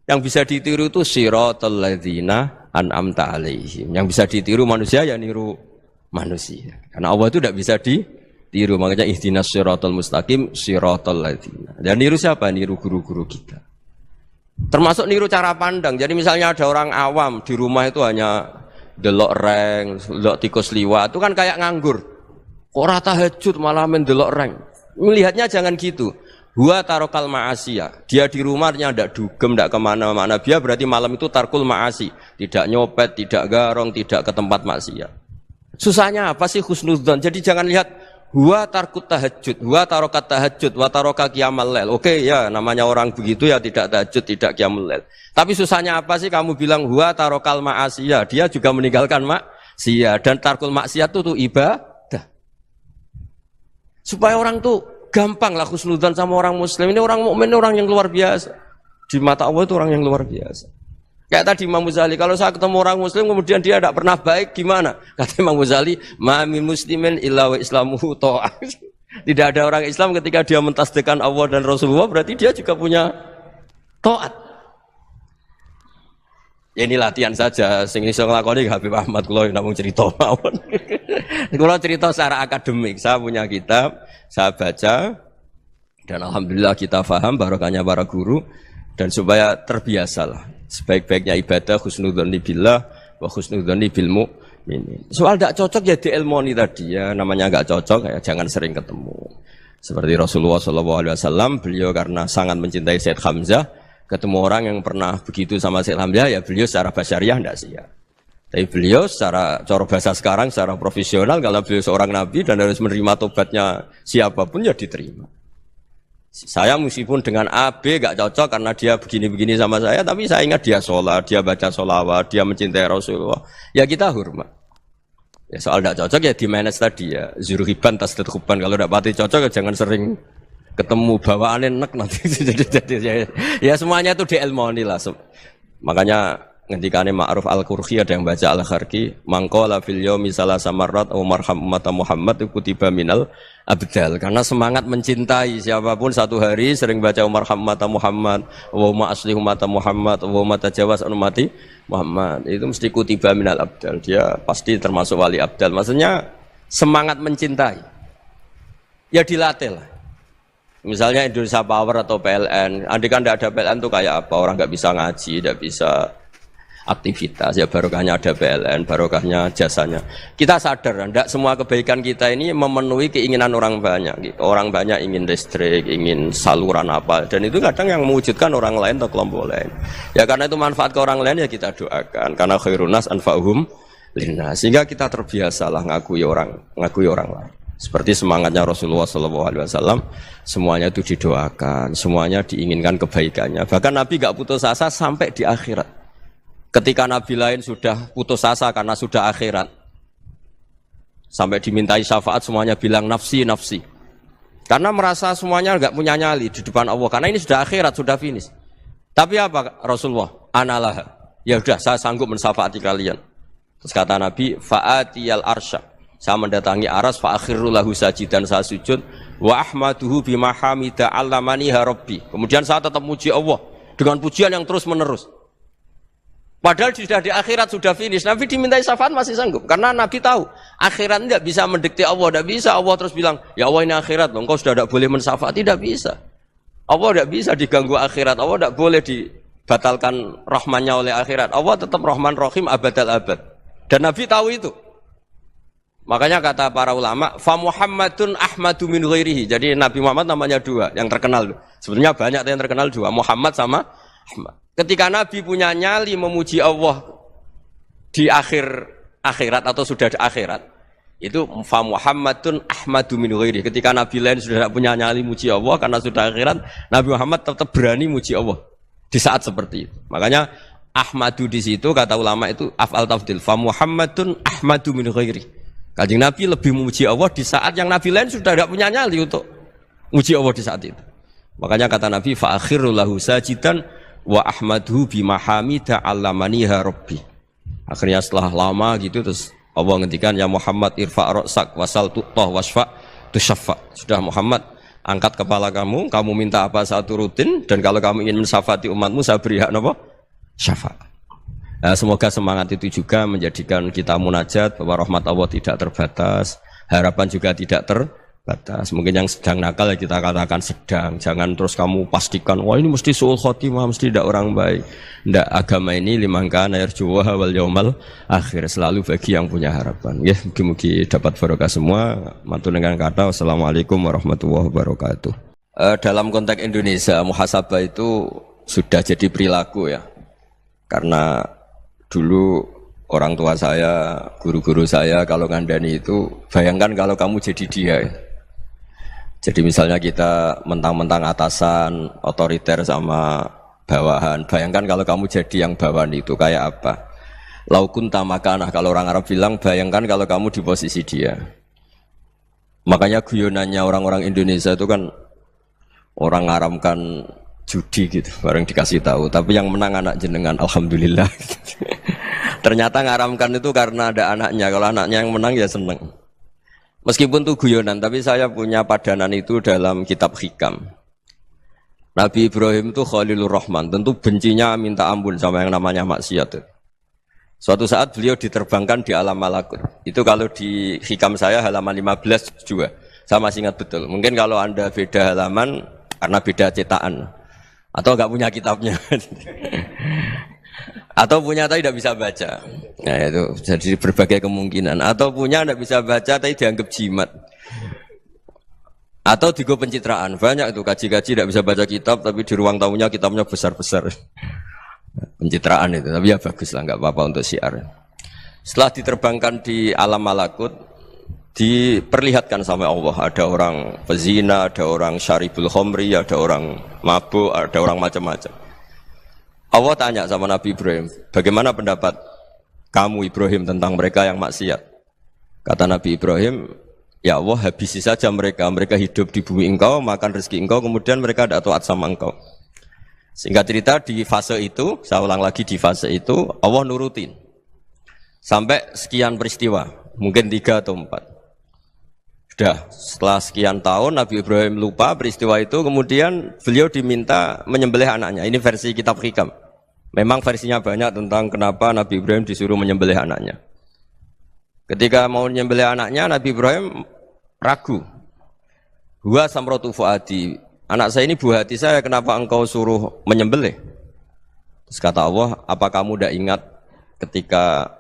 Yang bisa ditiru itu siratal ladzina an'amta alaihim. Yang bisa ditiru manusia ya niru manusia. Karena Allah itu tidak bisa ditiru. Makanya ihdinas siratal mustaqim siratal ladzina. Dan niru siapa? Niru guru-guru kita. Termasuk niru cara pandang. Jadi misalnya ada orang awam di rumah itu hanya delok reng, delok tikus liwat, itu kan kayak nganggur. Kok ora tahajud malah main delok reng. Melihatnya jangan gitu. Huwa tarokal ma'asiyah. Dia di rumahnya ndak dugem, ndak kemana-mana. Dia berarti malam itu tarkul ma'asi. Tidak nyopet, tidak garong, tidak ke tempat maksiat. Susahnya apa sih husnudzon? Jadi jangan lihat huwa tarkut tahajud, huwa tarokat tahajud, wa taroka qiyamul lail. Oke ya, namanya orang begitu ya tidak tahajud, tidak qiyamul lail. Tapi susahnya apa sih kamu bilang huwa tarokal ma'asiyah? Dia juga meninggalkan maksiat, dan tarkul maksiat itu tuh ibadah. Supaya orang tuh gampang lah husnudzon sama orang muslim. Ini orang mukmin, orang yang luar biasa. Di mata Allah itu orang yang luar biasa. Kayak tadi Imam Ghazali, kalau saya ketemu orang muslim kemudian dia tidak pernah baik, gimana? Kata Imam Ghazali, ma min muslimin illa wa islamuhu ta'ah. Tidak ada orang Islam ketika dia mentasdihkan Allah dan Rasulullah, berarti dia juga punya taat. Ya ini latihan saja, sing iso nglakoni Habib Ahmad kula namung cerita mawon. Kula cerita secara akademik, saya punya kitab, saya baca dan alhamdulillah kita paham barokahnya para guru dan supaya terbiasalah. Sebaik-baiknya ibadah husnudzon billah wa husnudzon bil mu'minin. Soal tidak cocok ya diilmoni tadi ya, namanya enggak cocok ya jangan sering ketemu. Seperti Rasulullah SAW, beliau karena sangat mencintai Sayyid Hamzah, ketemu orang yang pernah begitu sama Sayyid Hamzah ya beliau secara basyariah tidak siap. Tapi beliau secara cara bahasa sekarang, secara profesional, kalau beliau seorang nabi dan harus menerima tobatnya siapapun ya diterima. Saya meskipun dengan A, B gak cocok karena dia begini-begini sama saya, tapi saya ingat dia sholat, dia baca sholawat, dia mencintai Rasulullah. Ya kita hormat. Ya soal gak cocok ya di manage tadi ya. Zuruhiban tasdid huban. Kalau gak pati cocok ya jangan sering ketemu, bawaannya enak nanti. Ya semuanya itu diilmoni lah. Makanya ngendikane Ma'ruf Al-Qurhi ada yang baca Al-Kharki, mangqala fil yaumi salasa marrat aw marham umat Muhammad kutiba minal abdal. Karena semangat mencintai siapapun satu hari sering baca marham umat Muhammad, wa ma asli umat Muhammad, wa ma tajawaz an umati Muhammad. Itu mesti kutiba minal abdal. Dia pasti termasuk wali abdal. Maksudnya semangat mencintai. Ya dilatih lah. Misalnya Indonesia Power atau PLN, andai kan tidak ada PLN itu kayak apa? Orang nggak bisa ngaji, tidak bisa aktivitas, ya barokahnya ada PLN, barokahnya jasanya. Kita sadar, tidak semua kebaikan kita ini memenuhi keinginan orang banyak. Orang banyak ingin listrik, ingin saluran apa, dan itu kadang yang mewujudkan orang lain atau kelompok lain. Ya karena itu manfaat ke orang lain ya kita doakan. Karena khairun nas anfa'uhum linnas. Sehingga kita terbiasalah ngakui orang lain. Seperti semangatnya Rasulullah SAW, semuanya itu didoakan, semuanya diinginkan kebaikannya. Bahkan Nabi gak putus asa sampai di akhirat. Ketika Nabi lain sudah putus asa karena sudah akhirat, sampai dimintai syafaat semuanya bilang nafsi, nafsi. Karena merasa semuanya enggak punya nyali di depan Allah. Karena ini sudah akhirat, sudah finish. Tapi apa Rasulullah? Analah. Ya sudah, saya sanggup mensyafaati kalian. Terus kata Nabi, fa'atiyal arsya. Saya mendatangi aras, fa'akhiru lahu sajidan, saya sujud. Wa ahmaduhu bimahamida allamaniha rabbi. Kemudian saya tetap muji Allah dengan pujian yang terus menerus. Padahal sudah di akhirat, sudah finish. Nabi dimintai syafaat masih sanggup. Karena Nabi tahu, akhirat tidak bisa mendikte Allah. Tidak bisa Allah terus bilang, ya Allah ini akhirat loh, engkau sudah tidak boleh mensyafaat. Tidak bisa. Allah tidak bisa diganggu akhirat. Allah tidak boleh dibatalkan rahmannya oleh akhirat. Allah tetap rahman rahim abadal abad. Dan Nabi tahu itu. Makanya kata para ulama, fa Muhammadun ahmadu min ghairihi. Jadi Nabi Muhammad namanya dua, yang terkenal. Sebenarnya banyak yang terkenal dua, Muhammad sama Ahmad. Ketika Nabi punya nyali memuji Allah di akhirat atau sudah di akhirat, itu fa Muhammadun ahmadu min ghairihi. Ketika Nabi lain sudah tidak punya nyali muji Allah karena sudah akhirat, Nabi Muhammad tetap berani muji Allah di saat seperti itu. Makanya ahmadu di situ kata ulama itu af'al tafdil, fa Muhammadun ahmadu min ghairihi. Kanjeng Nabi lebih memuji Allah di saat yang Nabi lain sudah tidak punya nyali untuk muji Allah di saat itu. Makanya kata Nabi fa akhiru lahu sajidan wa ahmadhu bimahamida allamaniha rabbi. Akhirnya setelah lama gitu terus Allah ngendikan ya Muhammad irfa' ra'sak wasal tu'tah wasfa' tusyaffa. Sudah Muhammad, angkat kepala kamu minta apa saat turutin, dan kalau kamu ingin mensafati umatmu saya beri hak apa? Syafaat. Nah, semoga semangat itu juga menjadikan kita munajat bahwa rahmat Allah tidak terbatas, harapan juga tidak terbatas. Mungkin yang sedang nakal ya kita katakan sedang, jangan terus kamu pastikan wah ini mesti suul khotimah, mesti tidak orang baik. Tidak, agama ini liman kana yarju wal yaumal akhir, selalu bagi yang punya harapan. Ya, mugi-mugi dapat barokah semua. Mantu dengan kata wassalamualaikum warahmatullahi wabarakatuh. Dalam konteks Indonesia, muhasabah itu sudah jadi perilaku ya. Karena dulu orang tua saya, guru-guru saya kalau ngandani itu, bayangkan kalau kamu jadi dia. Jadi misalnya kita mentang-mentang atasan, otoriter sama bawahan, bayangkan kalau kamu jadi yang bawahan itu kayak apa? Laukun tamakanah, kalau orang Arab bilang, bayangkan kalau kamu di posisi dia. Makanya guyonannya orang-orang Indonesia itu kan orang ngaramkan judi gitu, bareng dikasih tahu. Tapi yang menang anak jenengan, alhamdulillah. Ternyata ngaramkan itu karena ada anaknya. Kalau anaknya yang menang ya seneng. Meskipun itu guyonan, tapi saya punya padanan itu dalam kitab Hikam. Nabi Ibrahim itu Khalilur Rahman, tentu bencinya minta ampun sama yang namanya maksiat. Suatu saat beliau diterbangkan di alam malakut. Itu kalau di Hikam saya halaman 15 juga. Saya masih ingat betul. Mungkin kalau Anda beda halaman karena beda cetakan. Atau enggak punya kitabnya. Atau punya tapi tidak bisa baca. Nah itu jadi berbagai kemungkinan. Atau punya tidak bisa baca tapi dianggap jimat. Atau digo pencitraan. Banyak itu kaji-kaji tidak bisa baca kitab tapi di ruang tamunya kitabnya besar-besar. Pencitraan itu. Tapi ya bagus lah, enggak apa-apa untuk syiar. Setelah diterbangkan di alam malakut, diperlihatkan sama Allah, ada orang pezina, ada orang syaribul khomri, ada orang mabuk, ada orang macam-macam. Allah tanya sama Nabi Ibrahim, bagaimana pendapat kamu Ibrahim tentang mereka yang maksiat? Kata Nabi Ibrahim, ya Allah habisi saja mereka, mereka hidup di bumi engkau, makan rezeki engkau, kemudian mereka tidak taat sama engkau. Singkat cerita di fase itu, saya ulang lagi di fase itu, Allah nurutin sampai sekian peristiwa, mungkin 3 atau 4. Sudah, setelah sekian tahun Nabi Ibrahim lupa peristiwa itu, kemudian beliau diminta menyembelih anaknya. Ini versi kitab Hikam. Memang versinya banyak tentang kenapa Nabi Ibrahim disuruh menyembelih anaknya. Ketika mau menyembelih anaknya, Nabi Ibrahim ragu. Huwa samratu fuadi. Anak saya ini buah hati saya, kenapa engkau suruh menyembelih? Terus kata Allah, apa kamu tidak ingat ketika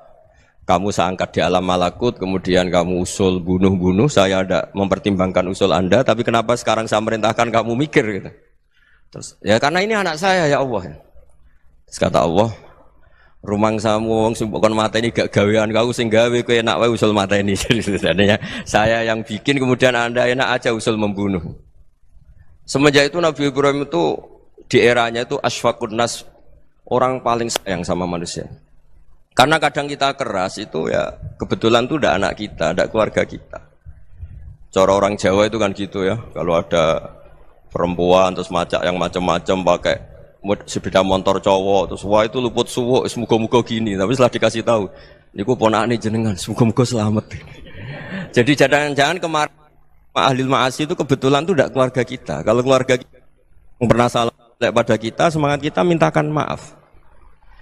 kamu saya angkat di alam malakut, kemudian kamu usul bunuh-bunuh, saya tidak mempertimbangkan usul Anda, tapi kenapa sekarang saya merintahkan kamu mikir gitu. Terus, ya karena ini anak saya ya Allah. Terus kata Allah, rumang samu wong sing bukan mata ini gak gawean kau sing gawe kowe enak wae usul mata ini. Jadi saya yang bikin, kemudian Anda enak aja usul membunuh. Semenjak itu Nabi Ibrahim itu di eranya itu asfaqun nas, orang paling sayang sama manusia. Karena kadang kita keras itu ya kebetulan itu udah anak kita, ada keluarga kita. Cara orang Jawa itu kan gitu ya. Kalau ada perempuan terus macak yang macam-macam pakai sepeda motor cowok terus wah itu luput suwo, semoga-moga gini. Tapi setelah dikasih tahu, niku ponakane jenengan, semoga-moga selamat. Jadi jangan-jangan kemarin ahli ma'asi itu kebetulan itu tidak keluarga kita. Kalau keluarga kita yang pernah salah pada kita, semangat kita mintakan maaf.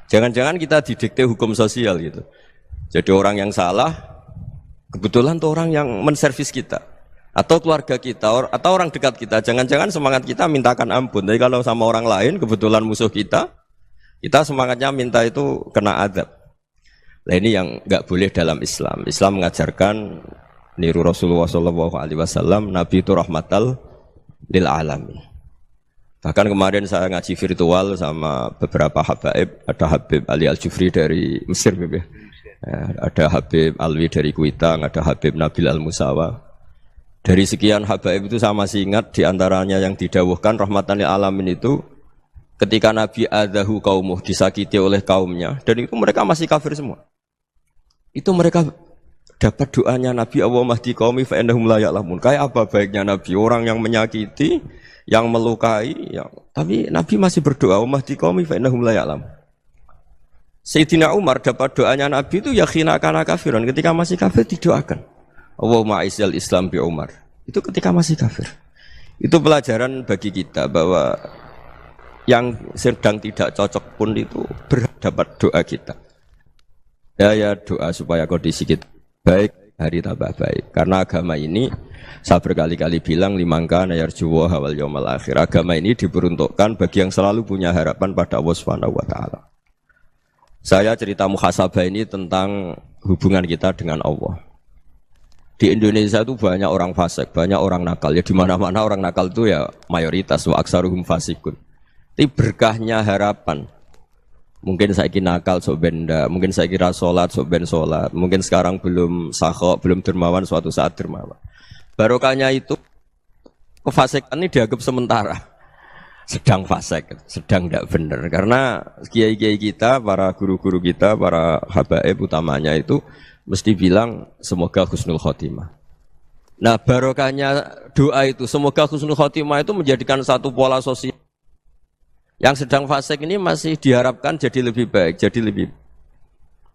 Jangan-jangan kita didikte hukum sosial gitu. Jadi orang yang salah, kebetulan itu orang yang menservis kita. Atau keluarga kita, atau orang dekat kita. Jangan-jangan semangat kita mintakan ampun. Tapi kalau sama orang lain, kebetulan musuh kita semangatnya minta itu kena adab. Nah ini yang nggak boleh dalam Islam. Islam mengajarkan niru Rasulullah SAW, Nabi itu rahmatal lil alamin. Bahkan kemarin saya ngaji virtual sama beberapa habaib, ada Habib Ali Al-Jufri dari Mesir, ya. Ada Habib Alwi dari Kuitang, ada Habib Nabil Al-Musawa. Dari sekian habaib itu saya masih ingat diantaranya yang didawuhkan rahmatan lil alamin itu ketika Nabi adahu kaumuh, disakiti oleh kaumnya, dan itu mereka masih kafir semua. Itu mereka dapat doanya Nabi, Allah mahdi qaumi fa innahum la ya'lamun. Kayak apa baiknya Nabi, orang yang menyakiti, yang melukai, tapi Nabi masih berdoa, Allah mahdi qaumi fa innahum la ya'lamun. Sayyidina Umar dapat doanya Nabi itu ya khina kana kafiran, ketika masih kafir didoakan. Allahumma aizzal Islam bi Umar. Itu ketika masih kafir. Itu pelajaran bagi kita bahwa yang sedang tidak cocok pun itu berdapat doa kita. Ya doa supaya kondisi kita baik, hari tambah baik. Karena agama ini saya berkali-kali bilang limangka nayarjuwa wal yaumal akhir. Agama ini diperuntukkan bagi yang selalu punya harapan pada Allah Subhanahu wa taala. Saya cerita muhasabah ini tentang hubungan kita dengan Allah. Di Indonesia itu banyak orang fasik, banyak orang nakal. Ya di mana-mana orang nakal itu ya mayoritas wa aksaruhum fasikun. Tapi berkahnya harapan. Mungkin saya kira nakal sok benda, mungkin saya kira sholat sok ben sholat, mungkin sekarang belum sakhok, belum dermawan, suatu saat dermawan. Barokahnya itu kefasikan ini dianggap sementara. Sedang fasik, sedang tidak benar. Karena kiai-kiai kita, para guru-guru kita, para habaib utamanya itu mesti bilang semoga husnul khotimah. Nah barokahnya doa itu, semoga husnul khotimah itu menjadikan satu pola sosial. Yang sedang fasik ini masih diharapkan jadi lebih baik, jadi lebih.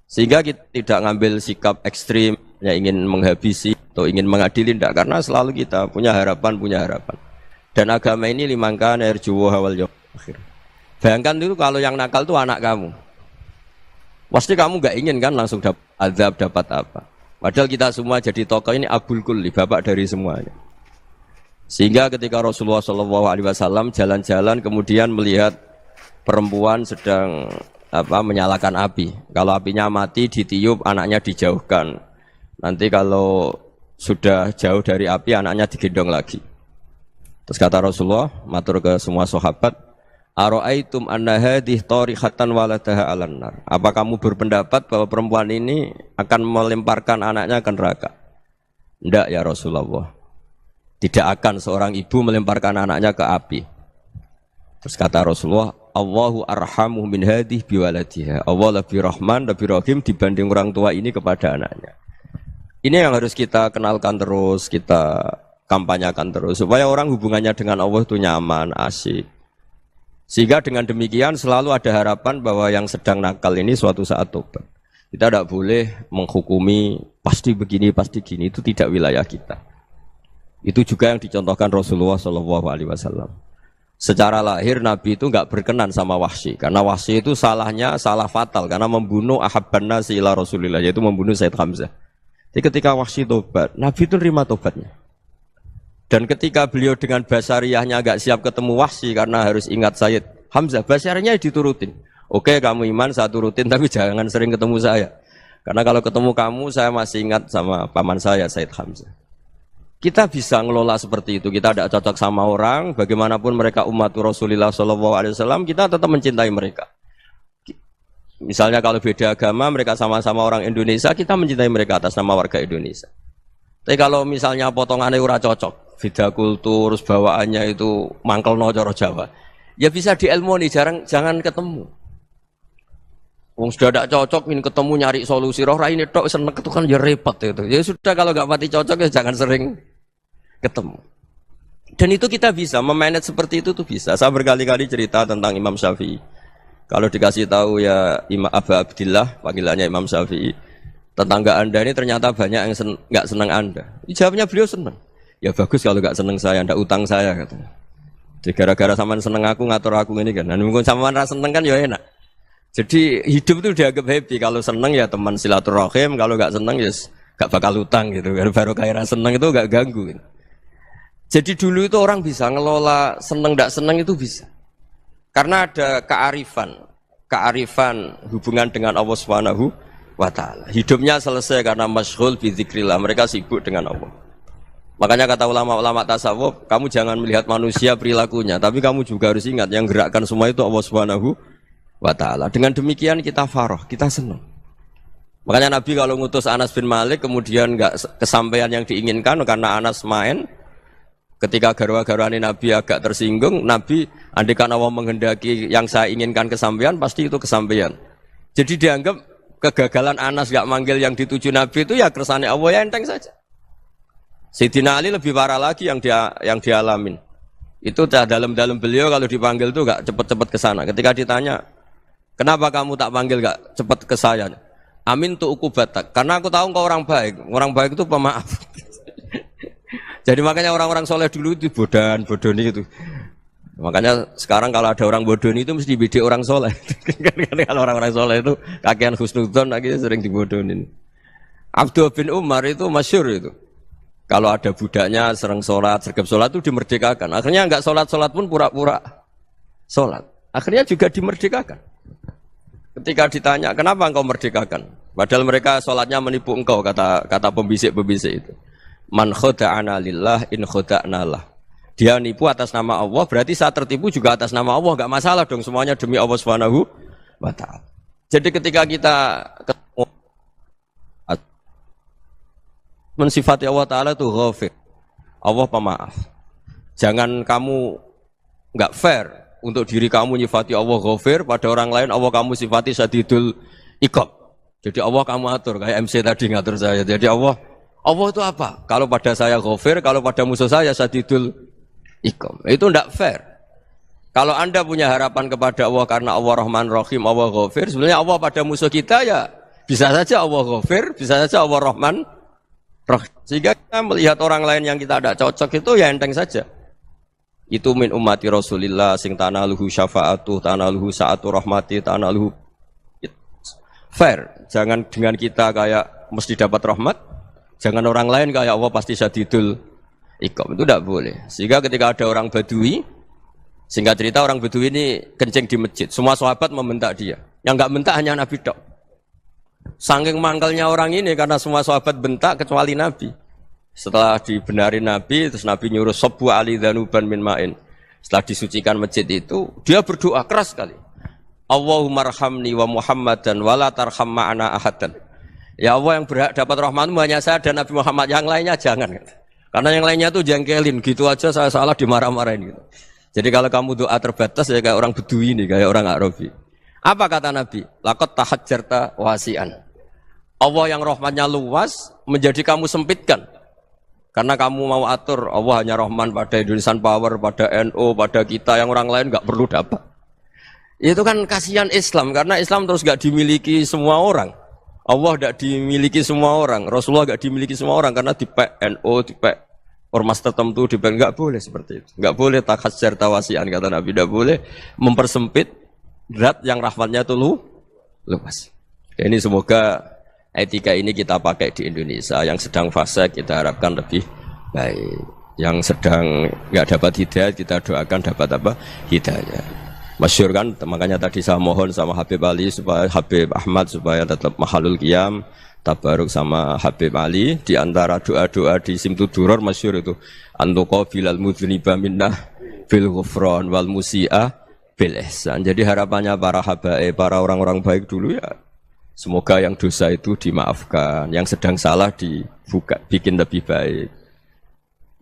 Sehingga kita tidak ngambil sikap ekstrim, yang ingin menghabisi atau ingin mengadili, tidak. Karena selalu kita punya harapan, Dan agama ini limangka nerjuwa wal yaumal akhir. Bayangkan itu kalau yang nakal itu anak kamu. Pasti kamu nggak ingin kan langsung dapat azab, dapat apa. Padahal kita semua jadi tokoh ini abul kulli, bapak dari semuanya. Sehingga ketika Rasulullah SAW jalan-jalan kemudian melihat perempuan sedang menyalakan api. Kalau apinya mati ditiup, anaknya dijauhkan. Nanti kalau sudah jauh dari api, anaknya digendong lagi. Terus kata Rasulullah, matur ke semua sahabat, Aro'aitum anna hadih tarihatan waladaha alan nar. Apa kamu berpendapat bahwa perempuan ini akan melemparkan anaknya ke neraka? Tidak ya Rasulullah. Tidak akan seorang ibu melemparkan anaknya ke api. Terus kata Rasulullah, Allahu arhamu min hadih biwaladiha. Allah lebih rahman, lebih rahim dibanding orang tua ini kepada anaknya. Ini yang harus kita kenalkan terus, kita kampanyakan terus supaya orang hubungannya dengan Allah itu nyaman, asik. Sehingga dengan demikian selalu ada harapan bahwa yang sedang nakal ini suatu saat tobat. Kita tidak boleh menghukumi pasti begini, pasti gini, itu tidak wilayah kita. Itu juga yang dicontohkan Rasulullah SAW. Secara lahir Nabi itu enggak berkenan sama Wahsy, karena Wahsy itu salahnya salah fatal karena membunuh ahabban nasi ila Rasulillah, yaitu membunuh Said Hamzah. Jadi ketika Wahsy tobat, Nabi itu terima tobatnya. Dan ketika beliau dengan basariyahnya agak siap ketemu Wahsy karena harus ingat Sayyid Hamzah, basariyahnya diturutin. Oke, kamu iman, saya turutin, tapi jangan sering ketemu saya. Karena kalau ketemu kamu, saya masih ingat sama paman saya, Sayyid Hamzah. Kita bisa ngelola seperti itu. Kita tidak cocok sama orang, bagaimanapun mereka umat Rasulullah SAW, kita tetap mencintai mereka. Misalnya kalau beda agama, mereka sama-sama orang Indonesia, kita mencintai mereka atas nama warga Indonesia. Tapi kalau misalnya potongannya ora cocok, beda kultur, bawaannya itu mangkel no coro Jawa, ya bisa diilmoni, jangan ketemu. Wong sudah tidak cocok, ingin ketemu nyari solusi, roh ini tok seneng itu kan ya repot itu. Ya sudah kalau nggak pati cocok ya jangan sering ketemu. Dan itu kita bisa memanage seperti itu tuh bisa. Saya berkali-kali cerita tentang Imam Syafi'i. Kalau dikasih tahu ya Imam Aba Abdillah, panggilannya Imam Syafi'i, tetangga anda ini ternyata banyak yang nggak senang anda. Jawabnya beliau senang. Ya bagus kalau nggak senang saya, ndak utang saya katanya. Jadi gara-gara sampean seneng aku ngatur aku ini kan. Dan mungkin sampean rasa seneng kan ya enak. Jadi hidup itu dianggap happy. Kalau seneng ya teman silaturahim, kalau nggak seneng ya nggak bakal utang gitu. Baru kayak seneng itu nggak ganggu. Gitu. Jadi dulu itu orang bisa ngelola seneng ndak seneng itu bisa. Karena ada kearifan hubungan dengan Allah Subhanahu wa ta'ala. Hidupnya selesai karena masyghul bi dzikrillah, mereka sibuk dengan Allah. Makanya kata ulama-ulama tasawuf, kamu jangan melihat manusia perilakunya, tapi kamu juga harus ingat yang gerakkan semua itu Allah Subhanahu wa ta'ala. Dengan demikian kita farah, kita senang. Makanya Nabi kalau ngutus Anas bin Malik kemudian enggak kesampaian yang diinginkan karena Anas main, ketika garwa-garwani Nabi agak tersinggung, Nabi andikan Allah menghendaki yang saya inginkan kesampaian, pasti itu kesampaian. Jadi dianggap kegagalan Anas gak manggil yang dituju Nabi itu ya kersane Allah, ya enteng saja. Sayyidina Ali lebih parah lagi yang dialamin. Itu dalam beliau kalau dipanggil itu gak cepet-cepet ke sana. Ketika ditanya, Kenapa kamu tak panggil gak cepat ke saya? Amin tu ukubatak. Karena aku tahu engkau orang baik. Orang baik itu pemaaf. Jadi makanya orang-orang soleh dulu itu bodoni itu. Makanya sekarang kalau ada orang bodoni itu mesti bidik orang soleh. Kalau orang-orang soleh itu kakean husnudzon akhirnya sering dibodonin. Abdul bin Umar itu masyhur itu. Kalau ada budaknya sering sholat, sergap sholat itu dimerdekakan. Akhirnya enggak sholat pun pura-pura sholat. Akhirnya juga dimerdekakan. Ketika ditanya, kenapa engkau merdekakan? Padahal mereka sholatnya menipu engkau, kata pembisik-pembisik itu. Man khoda'ana lillah in khoda'na lah. Dia nipu atas nama Allah, berarti saat tertipu juga atas nama Allah. Enggak masalah dong, semuanya demi Allah Subhanahu wa ta'ala. Jadi ketika kita ketemu mensifati Allah Ta'ala itu ghafir. Allah pemaaf. Jangan kamu enggak fair untuk diri kamu nyifati Allah ghafir, pada orang lain Allah kamu sifati syadidul iqab. Jadi Allah kamu atur, kayak MC tadi ngatur saya. Jadi Allah itu apa? Kalau pada saya ghafir, kalau pada musuh saya syadidul iqab. Itu tidak fair. Kalau Anda punya harapan kepada Allah karena Allah Rahman Rahim, Allah ghafir, sebenarnya Allah pada musuh kita ya bisa saja Allah ghafir, bisa saja Allah Rahman Rahim. Sehingga kita melihat orang lain yang kita tidak cocok itu ya enteng saja. Itu min ummati Rasulillah sing tanaluhu syafa'atuh, tanaluhu sa'atu rahmati, tanaluhu fair. Jangan dengan kita kayak mesti dapat rahmat, jangan orang lain kayak Allah pasti syadidul iqab. Itu tidak boleh. Sehingga ketika ada orang Badui, singkat cerita orang Badui ini kencing di masjid, semua sahabat membentak dia. Yang enggak bentak hanya Nabi tok. Saking mangkelnya orang ini karena semua sahabat bentak kecuali Nabi. Setelah dibenarin Nabi, terus Nabi nyuruh sabbu ali dhanuban min ma'in. Setelah disucikan masjid itu, dia berdoa keras sekali. Allahumma arhamni wa Muhammadan wa la tarham ma'ana ahadan. Ya Allah, yang berhak dapat rahmatmu hanya saya dan Nabi Muhammad, yang lainnya jangan. Karena yang lainnya tuh jengkelin, gitu aja saya salah dimarah-marahin gitu. Jadi kalau kamu doa terbatas ya kayak orang Bedui ini, kayak orang Arabi. Apa kata Nabi? Laqad tahajjarta wasi'an. Allah yang rahmatnya luas menjadi kamu sempitkan. Karena kamu mau atur Allah hanya Rahman pada Indonesian Power, pada NU, pada kita yang orang lain nggak perlu dapat. Itu kan kasihan Islam karena Islam terus nggak dimiliki semua orang. Allah nggak dimiliki semua orang, Rasulullah nggak dimiliki semua orang karena di NU, di ormas tertentu, di nggak boleh seperti itu. Nggak boleh takhasyar tawasian kata Nabi, nggak boleh mempersempit zat yang rahmatnya itu luas. Ini semoga etika ini kita pakai di Indonesia. Yang sedang fase kita harapkan lebih baik. Yang sedang nggak dapat hidayah kita doakan dapat apa? Hidayah. Masyhur kan, makanya tadi saya mohon sama Habib Ali supaya Habib Ahmad supaya tetap mahalul qiyam, tabaruk sama Habib Ali. Di antara doa-doa di Simtuduror masyhur itu antuqabilal mudhniba minnah bil ghufran wal musi'ah bil ihsan. Jadi harapannya para habaib, para orang-orang baik dulu ya semoga yang dosa itu dimaafkan, yang sedang salah dibuka, bikin lebih baik.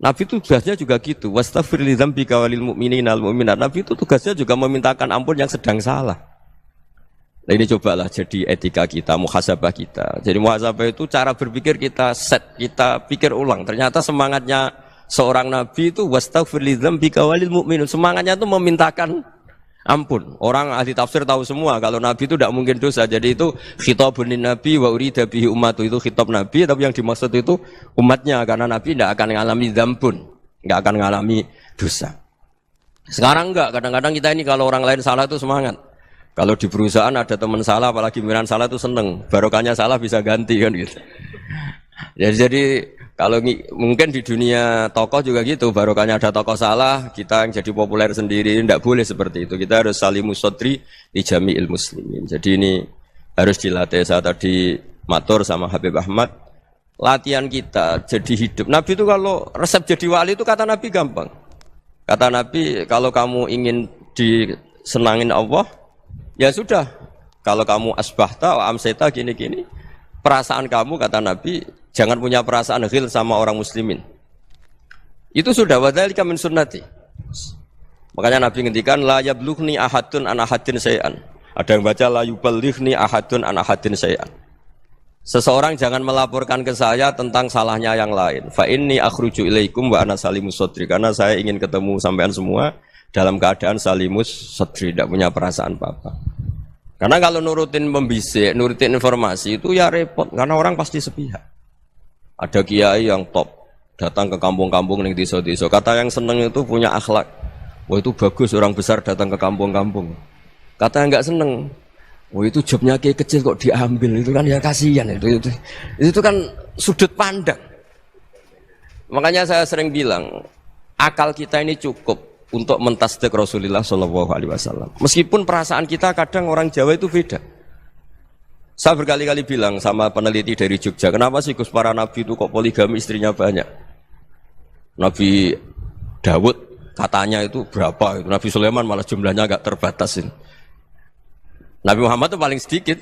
Nabi itu tugasnya juga gitu. Wastaghfir li dzambika walil mu'minina wal mu'minat. Nabi itu tugasnya juga memintakan ampun yang sedang salah. Nah, ini cobalah jadi etika kita, muhasabah kita. Jadi muhasabah itu cara berpikir kita set, kita pikir ulang. Ternyata semangatnya seorang nabi itu wastaghfir li dzambika walil mu'minun. Semangatnya itu memintakan ampun. Orang ahli tafsir tahu semua kalau Nabi itu tidak mungkin dosa. Jadi itu khitabun Nabi wa urida bihi ummatu, itu khitab Nabi tapi yang dimaksud itu umatnya karena Nabi tidak akan mengalami dzambun, tidak akan mengalami dosa. Sekarang enggak, kadang-kadang kita ini kalau orang lain salah itu semangat. Kalau di perusahaan ada teman salah apalagi pimpinan salah itu seneng. Barokahnya salah bisa ganti kan gitu. Jadi kalau mungkin di dunia tokoh juga gitu, barokahnya ada tokoh salah, kita yang jadi populer sendiri, tidak boleh seperti itu. Kita harus salimus sodri di jami'il muslimin. Jadi ini harus dilatih. Saya tadi matur sama Habib Ahmad, latihan kita jadi hidup. Nabi itu kalau resep jadi wali itu kata Nabi gampang. Kata Nabi, kalau kamu ingin disenangin Allah, ya sudah. Kalau kamu asbahta wa amseta gini-gini, perasaan kamu kata Nabi, jangan punya perasaan ghil sama orang muslimin. Itu sudah wadzalika min sunnati. Makanya Nabi ngendikan la yablughni ahadun an ahadin syai'an. Ada yang baca la yuballighni ahadun an ahadin syai'an. Seseorang jangan melaporkan ke saya tentang salahnya yang lain. Fa inni akhruju ilaikum wa ana salimus sadri. Karena saya ingin ketemu sampean semua dalam keadaan salimus sadri, tidak punya perasaan apa-apa. Karena kalau nurutin pembisik, nurutin informasi itu ya repot, karena orang pasti sepihak. Ada kiai yang top, datang ke kampung-kampung ning desa-desa. Kata yang seneng itu punya akhlak. Wah itu bagus orang besar datang ke kampung-kampung. Kata yang enggak seneng, wah itu jobnya kiai kecil kok diambil, itu kan ya kasihan itu kan sudut pandang. Makanya saya sering bilang, akal kita ini cukup untuk mentasdik Rasulullah Shallallahu Alaihi Wasallam. Meskipun perasaan kita kadang orang Jawa itu beda. Saya berkali-kali bilang sama peneliti dari Jogja, kenapa sih Gus para nabi itu kok poligami istrinya banyak? Nabi Dawud katanya itu berapa? Nabi Sulaiman malah jumlahnya agak terbatas ini. Nabi Muhammad itu paling sedikit.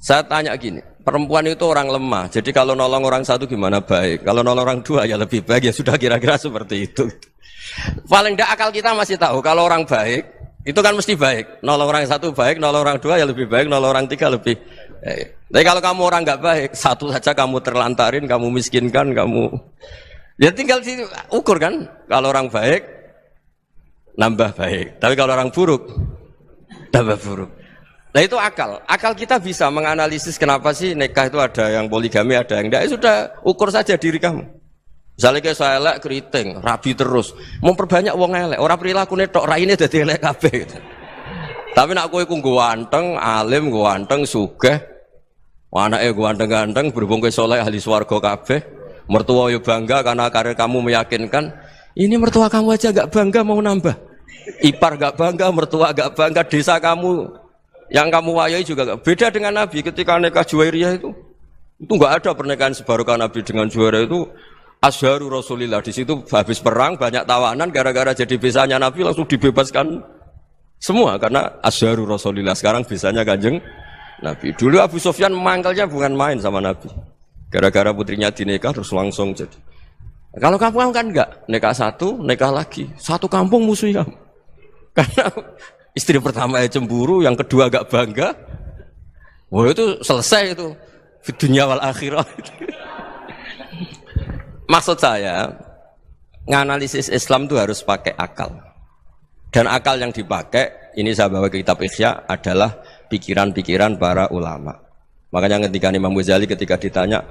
Saya tanya gini, perempuan itu orang lemah, jadi kalau nolong orang satu gimana baik? Kalau nolong orang dua ya lebih baik, ya sudah kira-kira seperti itu. Paling tidak akal kita masih tahu kalau orang baik itu kan mesti baik. Nolong orang satu baik, nolong orang dua ya lebih baik, nolong orang tiga lebih baik. Tapi kalau kamu orang nggak baik, satu saja kamu terlantarin, kamu miskinkan, kamu ya tinggal diukur kan. Kalau orang baik nambah baik, tapi kalau orang buruk tambah buruk. Nah itu akal. Akal kita bisa menganalisis kenapa sih nikah itu ada yang poligami, ada yang enggak. Ya sudah, ukur saja diri kamu. Misalnya kayak saya elek keriting, rabi terus, memperbanyak wong elek, orang perilaku netok raine dadi elek kabeh gitu. Tapi nak kowe ku ganteng, alim, ganteng, sugih, anake ganteng-ganteng, berhubung kowe saleh ahli swarga kabeh, mertua yo bangga karena karir kamu meyakinkan. Ini mertua kamu aja gak bangga mau nambah. Ipar gak bangga, mertua gak bangga, desa kamu yang kamu wayai juga gak. Beda dengan Nabi ketika nikah Juwairiyah itu gak ada pernikahan sebarokah Nabi dengan Juwairiyah itu. Azharu Rasulillah, di situ habis perang banyak tawanan gara-gara jadi besanya Nabi langsung dibebaskan semua karena Azharu Rasulillah. Sekarang besanya Kanjeng Nabi. Dulu Abu Sufyan mangkalnya bukan main sama Nabi. Gara-gara putrinya dinikah terus langsung jadi. Kalau kamu kan enggak, nikah satu, nikah lagi, satu kampung musuhnya. Karena istri pertama ya cemburu, yang kedua agak bangga. Wah itu selesai itu. Di dunia wal akhirah. Maksud saya, nganalisis Islam itu harus pakai akal. Dan akal yang dipakai, ini saya bawa ke kitab Ihya, adalah pikiran-pikiran para ulama. Makanya ketika Imam Ghazali ketika ditanya,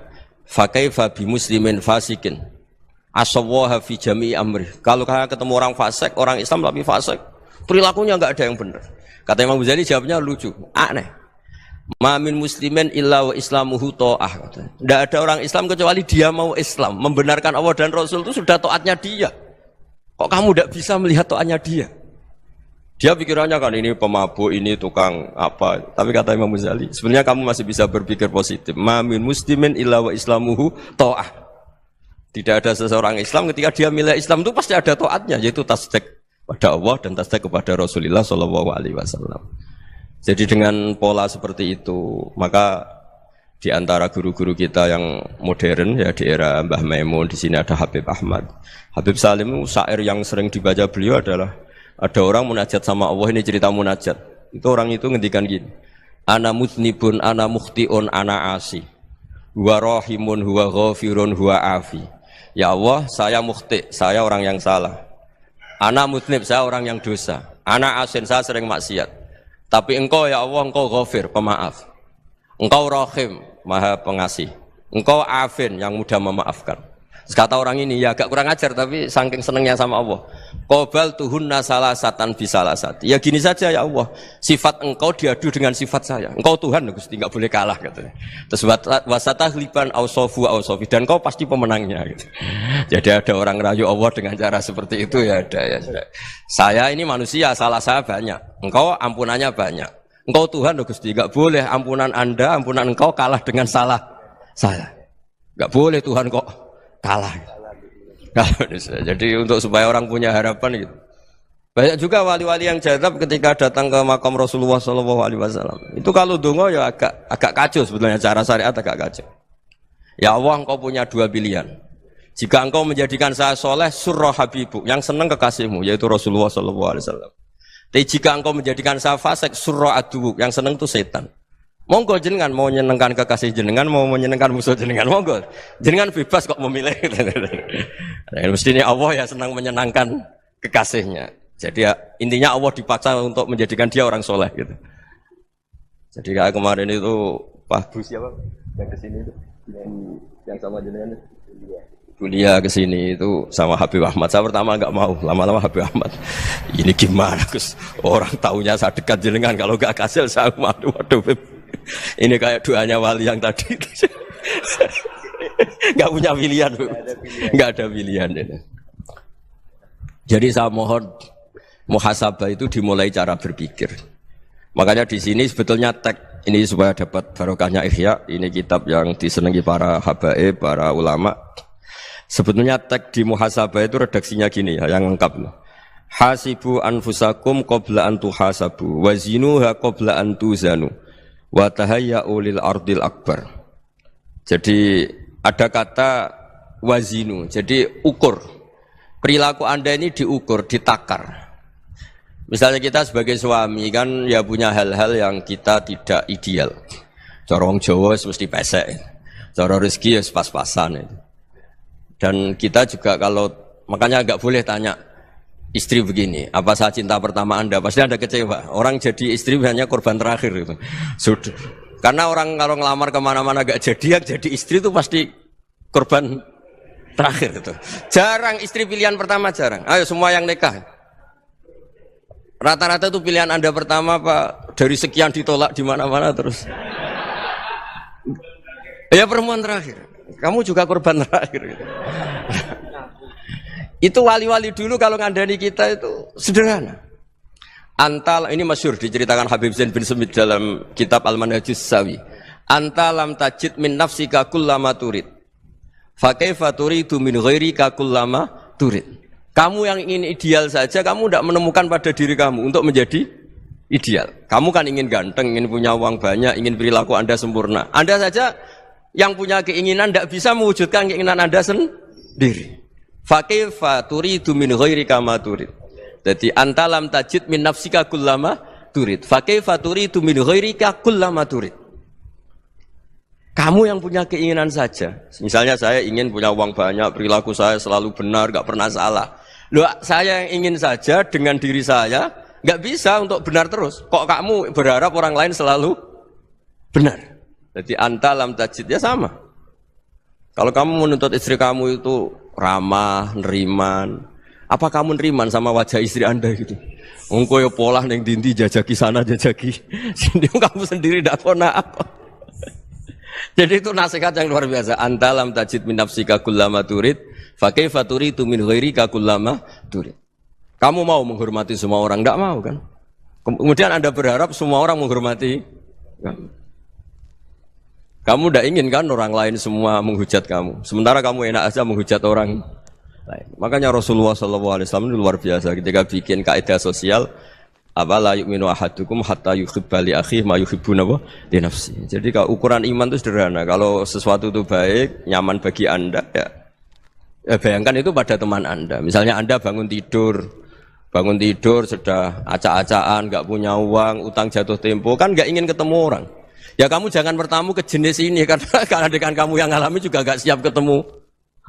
fakaifa bi muslimin fasikin asawwaha fi jami'i amri. Kalau kayak ketemu orang fasik, orang Islam tapi fasik, perilakunya enggak ada yang benar. Kata Imam Ghazali jawabnya lucu, aneh. Ma min muslimin illa wa islamuhu ta'ah. Tidak ada orang Islam kecuali dia mau Islam, membenarkan Allah dan Rasul itu sudah taatnya dia. Kok kamu tidak bisa melihat taatnya dia? Dia pikirannya kan ini pemabuk, ini tukang apa. Tapi kata Imam Ghazali, sebenarnya kamu masih bisa berpikir positif. Ma min muslimin illa wa islamuhu ta'ah. Tidak ada seseorang Islam ketika dia milih Islam itu pasti ada taatnya, yaitu tasdik pada Allah dan tasdik kepada Rasulullah sallallahu alaihi wasallam. Jadi dengan pola seperti itu, maka di antara guru-guru kita yang modern ya di era Mbah Maimun, di sini ada Habib Ahmad. Habib Salim, syair yang sering dibaca beliau adalah ada orang munajat sama Allah, ini cerita munajat. Itu orang itu ngendikan gini, ana mudnibun, ana mukhtiun, ana asi. Huwa rahimun, huwa ghafirun, huwa afi. Ya Allah, saya mukhti, saya orang yang salah. Ana mudnib, saya orang yang dosa. Ana asin, saya sering maksiat. Tapi engkau ya Allah, engkau ghafir, pemaaf. Engkau rahim, maha pengasih. Engkau afin, yang mudah memaafkan. Kata orang ini, ya agak kurang ajar, tapi saking senengnya sama Allah. Qobal tuhunna salasatan bisalasati. Ya gini saja ya Allah, sifat engkau diadu dengan sifat saya. Engkau Tuhan, Gusti, enggak boleh kalah katanya. Terus wasatahliban ausofu ausofi, dan engkau pasti pemenangnya gitu. Jadi ada orang rayu Allah dengan cara seperti itu ya ada ya. Saya ini manusia, salah saya banyak. Engkau ampunannya banyak. Engkau Tuhan, Gusti, enggak boleh ampunan Anda, ampunan engkau kalah dengan salah saya. Enggak boleh Tuhan kok kalah. Jadi untuk supaya orang punya harapan gitu. Banyak juga wali-wali yang jadab ketika datang ke makam Rasulullah SAW. Itu kalau dongo ya agak kacau sebetulnya, cara syariat agak kacau. Ya Allah, engkau punya dua pilihan. Jika engkau menjadikan saya soleh, surah habibu, yang senang kekasihmu, yaitu Rasulullah SAW. Tapi jika engkau menjadikan saya fasik, surah adubu, yang senang itu setan. Monggo jenengan mau menyenangkan kekasih jenengan, mau menyenangkan musuh jenengan, monggo. Jenengan bebas kok memilih. Mestinya Allah ya senang menyenangkan kekasihnya. Jadi ya, intinya Allah dipaksa untuk menjadikan dia orang soleh gitu. Jadi kayak kemarin itu Pak Bu siapa yang kesini itu yang sama jenengan kuliah kesini itu sama Habib Ahmad. Saya pertama nggak mau, lama-lama Habib Ahmad. Ini gimana Gus? Orang taunya saya dekat jenengan, kalau nggak kasih saya waduh. Ini kayak doanya wali yang tadi. Nggak punya pilihan, Bu. Nggak ada pilihan. Jadi saya mohon muhasabah itu dimulai cara berpikir. Makanya di sini sebetulnya tag ini supaya dapat barokahnya Ihya. Ini kitab yang disenangi para habaib, para ulama. Sebetulnya tag di muhasabah itu redaksinya gini ya, yang lengkap. Hasibu anfusakum qabla an tuhasabu wa zinuha qabla an tuzanu wa tahayya'u lil ardil akbar. Jadi ada kata wazinu, jadi ukur. Perilaku Anda ini diukur, ditakar. Misalnya kita sebagai suami kan ya punya hal-hal yang kita tidak ideal. Cara wong Jawa mesti pesek. Cara rezeki ya pas-pasan itu. Dan kita juga kalau, makanya nggak boleh tanya istri begini, apa saya cinta pertama Anda? Pasti Anda kecewa. Orang jadi istri hanya korban terakhir gitu. Sudah. Karena orang kalau ngelamar kemana-mana nggak jadi, yang jadi istri itu pasti korban terakhir gitu. Jarang istri pilihan pertama, jarang. Ayo semua yang nikah. Rata-rata itu pilihan Anda pertama Pak, dari sekian ditolak di mana-mana terus. Ya perempuan terakhir. Kamu juga korban terakhir gitu. Itu wali-wali dulu kalau ngandani kita itu sederhana. Antal ini masyhur diceritakan Habib Zain bin Semit dalam kitab Al-Manhajus Sawi. Anta lam tajid min nafsika kullama turid. Fa kaifa turidu min ghairika kullama turid. Kamu yang ingin ideal saja kamu tidak menemukan pada diri kamu untuk menjadi ideal. Kamu kan ingin ganteng, ingin punya uang banyak, ingin perilaku Anda sempurna. Anda saja yang punya keinginan tidak bisa mewujudkan keinginan Anda sendiri. Fa kaifa turidu min ghairika ma turid. Jadi anta lam tajid min nafsika kullama turid. Fa kaifa turidu min ghairika kullama turid. Kamu yang punya keinginan saja. Misalnya saya ingin punya uang banyak, perilaku saya selalu benar, enggak pernah salah. Loh, saya yang ingin saja dengan diri saya enggak bisa untuk benar terus. Kok kamu berharap orang lain selalu benar? Jadi anta lam tajid ya sama. Kalau kamu menuntut istri kamu itu ramah, neriman, apa kamu neriman sama wajah istri Anda gitu? Engko yo pola ning dindi jajaki sana jajaki sini kamu sendiri ndak kona apa. Jadi itu nasihat yang luar biasa. Anta lam tajid min nafsika kullama turid, fa kaifa turidu min ghairika kullama turid. Kamu mau menghormati semua orang, ndak mau kan? Kemudian Anda berharap semua orang menghormati kamu. Kamu tidak ingin kan orang lain semua menghujat kamu. Sementara kamu enak aja menghujat orang lain. Makanya Rasulullah SAW itu luar biasa ketika bikin kaidah sosial. Apa la yu'minu ahadukum hatta yuhibba li akhihi ma yuhibbu li nafsi. Jadi kalau ukuran iman itu sederhana. Kalau sesuatu itu baik, nyaman bagi Anda ya bayangkan itu pada teman Anda. Misalnya Anda bangun tidur sudah acak-acakan, nggak punya uang, utang jatuh tempo, kan nggak ingin ketemu orang. Ya kamu jangan bertamu ke jenis ini karena dengan kamu yang alami juga gak siap ketemu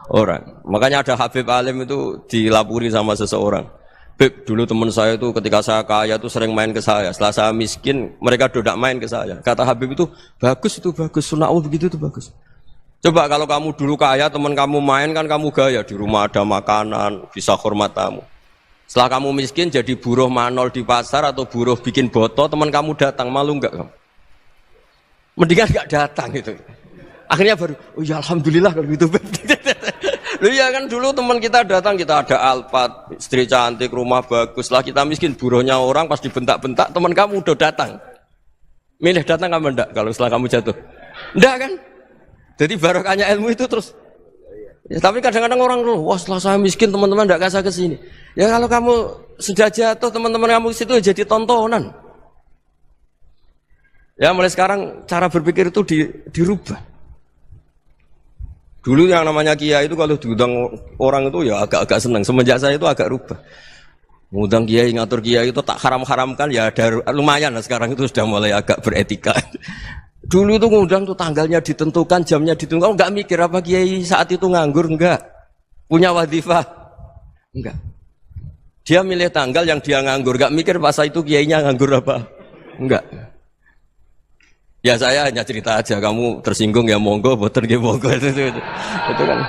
orang. Makanya ada Habib Alim itu dilapuri sama seseorang. Beb, dulu teman saya itu ketika saya kaya itu sering main ke saya. Setelah saya miskin, mereka tidak main ke saya. Kata Habib itu bagus, sunnaul begitu itu bagus. Coba kalau kamu dulu kaya, teman kamu main kan kamu gaya. Di rumah ada makanan, bisa hormat tamu. Setelah kamu miskin jadi buruh manol di pasar atau buruh bikin boto, teman kamu datang, malu enggak kamu? Mendingan nggak datang gitu. Akhirnya baru, oh ya alhamdulillah kalau gitu. Lu ya kan dulu teman kita datang, kita ada Alphard, istri cantik, rumah bagus. Lah kita miskin, buruhnya orang pas dibentak-bentak, teman kamu udah datang. Milih datang kamu enggak kalau setelah kamu jatuh? Enggak kan? Jadi barokahnya ilmu itu terus. Ya, tapi kadang-kadang orang tuh, wah setelah saya miskin teman-teman enggak kasih ke sini. Ya kalau kamu sudah jatuh, teman-teman kamu situ jadi tontonan. Ya mulai sekarang cara berpikir itu dirubah. Dulu yang namanya kiai itu kalau diundang orang itu ya agak-agak senang. Semenjak saya itu agak rubah. Ngundang kiai, ngatur kiai itu tak haram-haramkan ya ada lumayan lah sekarang itu sudah mulai agak beretika. Dulu itu ngundang tuh tanggalnya ditentukan, jamnya ditentukan. Enggak mikir apa kiai saat itu nganggur, enggak. Punya wadifah, enggak. Dia milih tanggal yang dia nganggur, enggak mikir pas itu kiainya nganggur apa. Enggak. Ya saya hanya cerita aja, kamu tersinggung ya monggo, boten nggih monggo itu kan.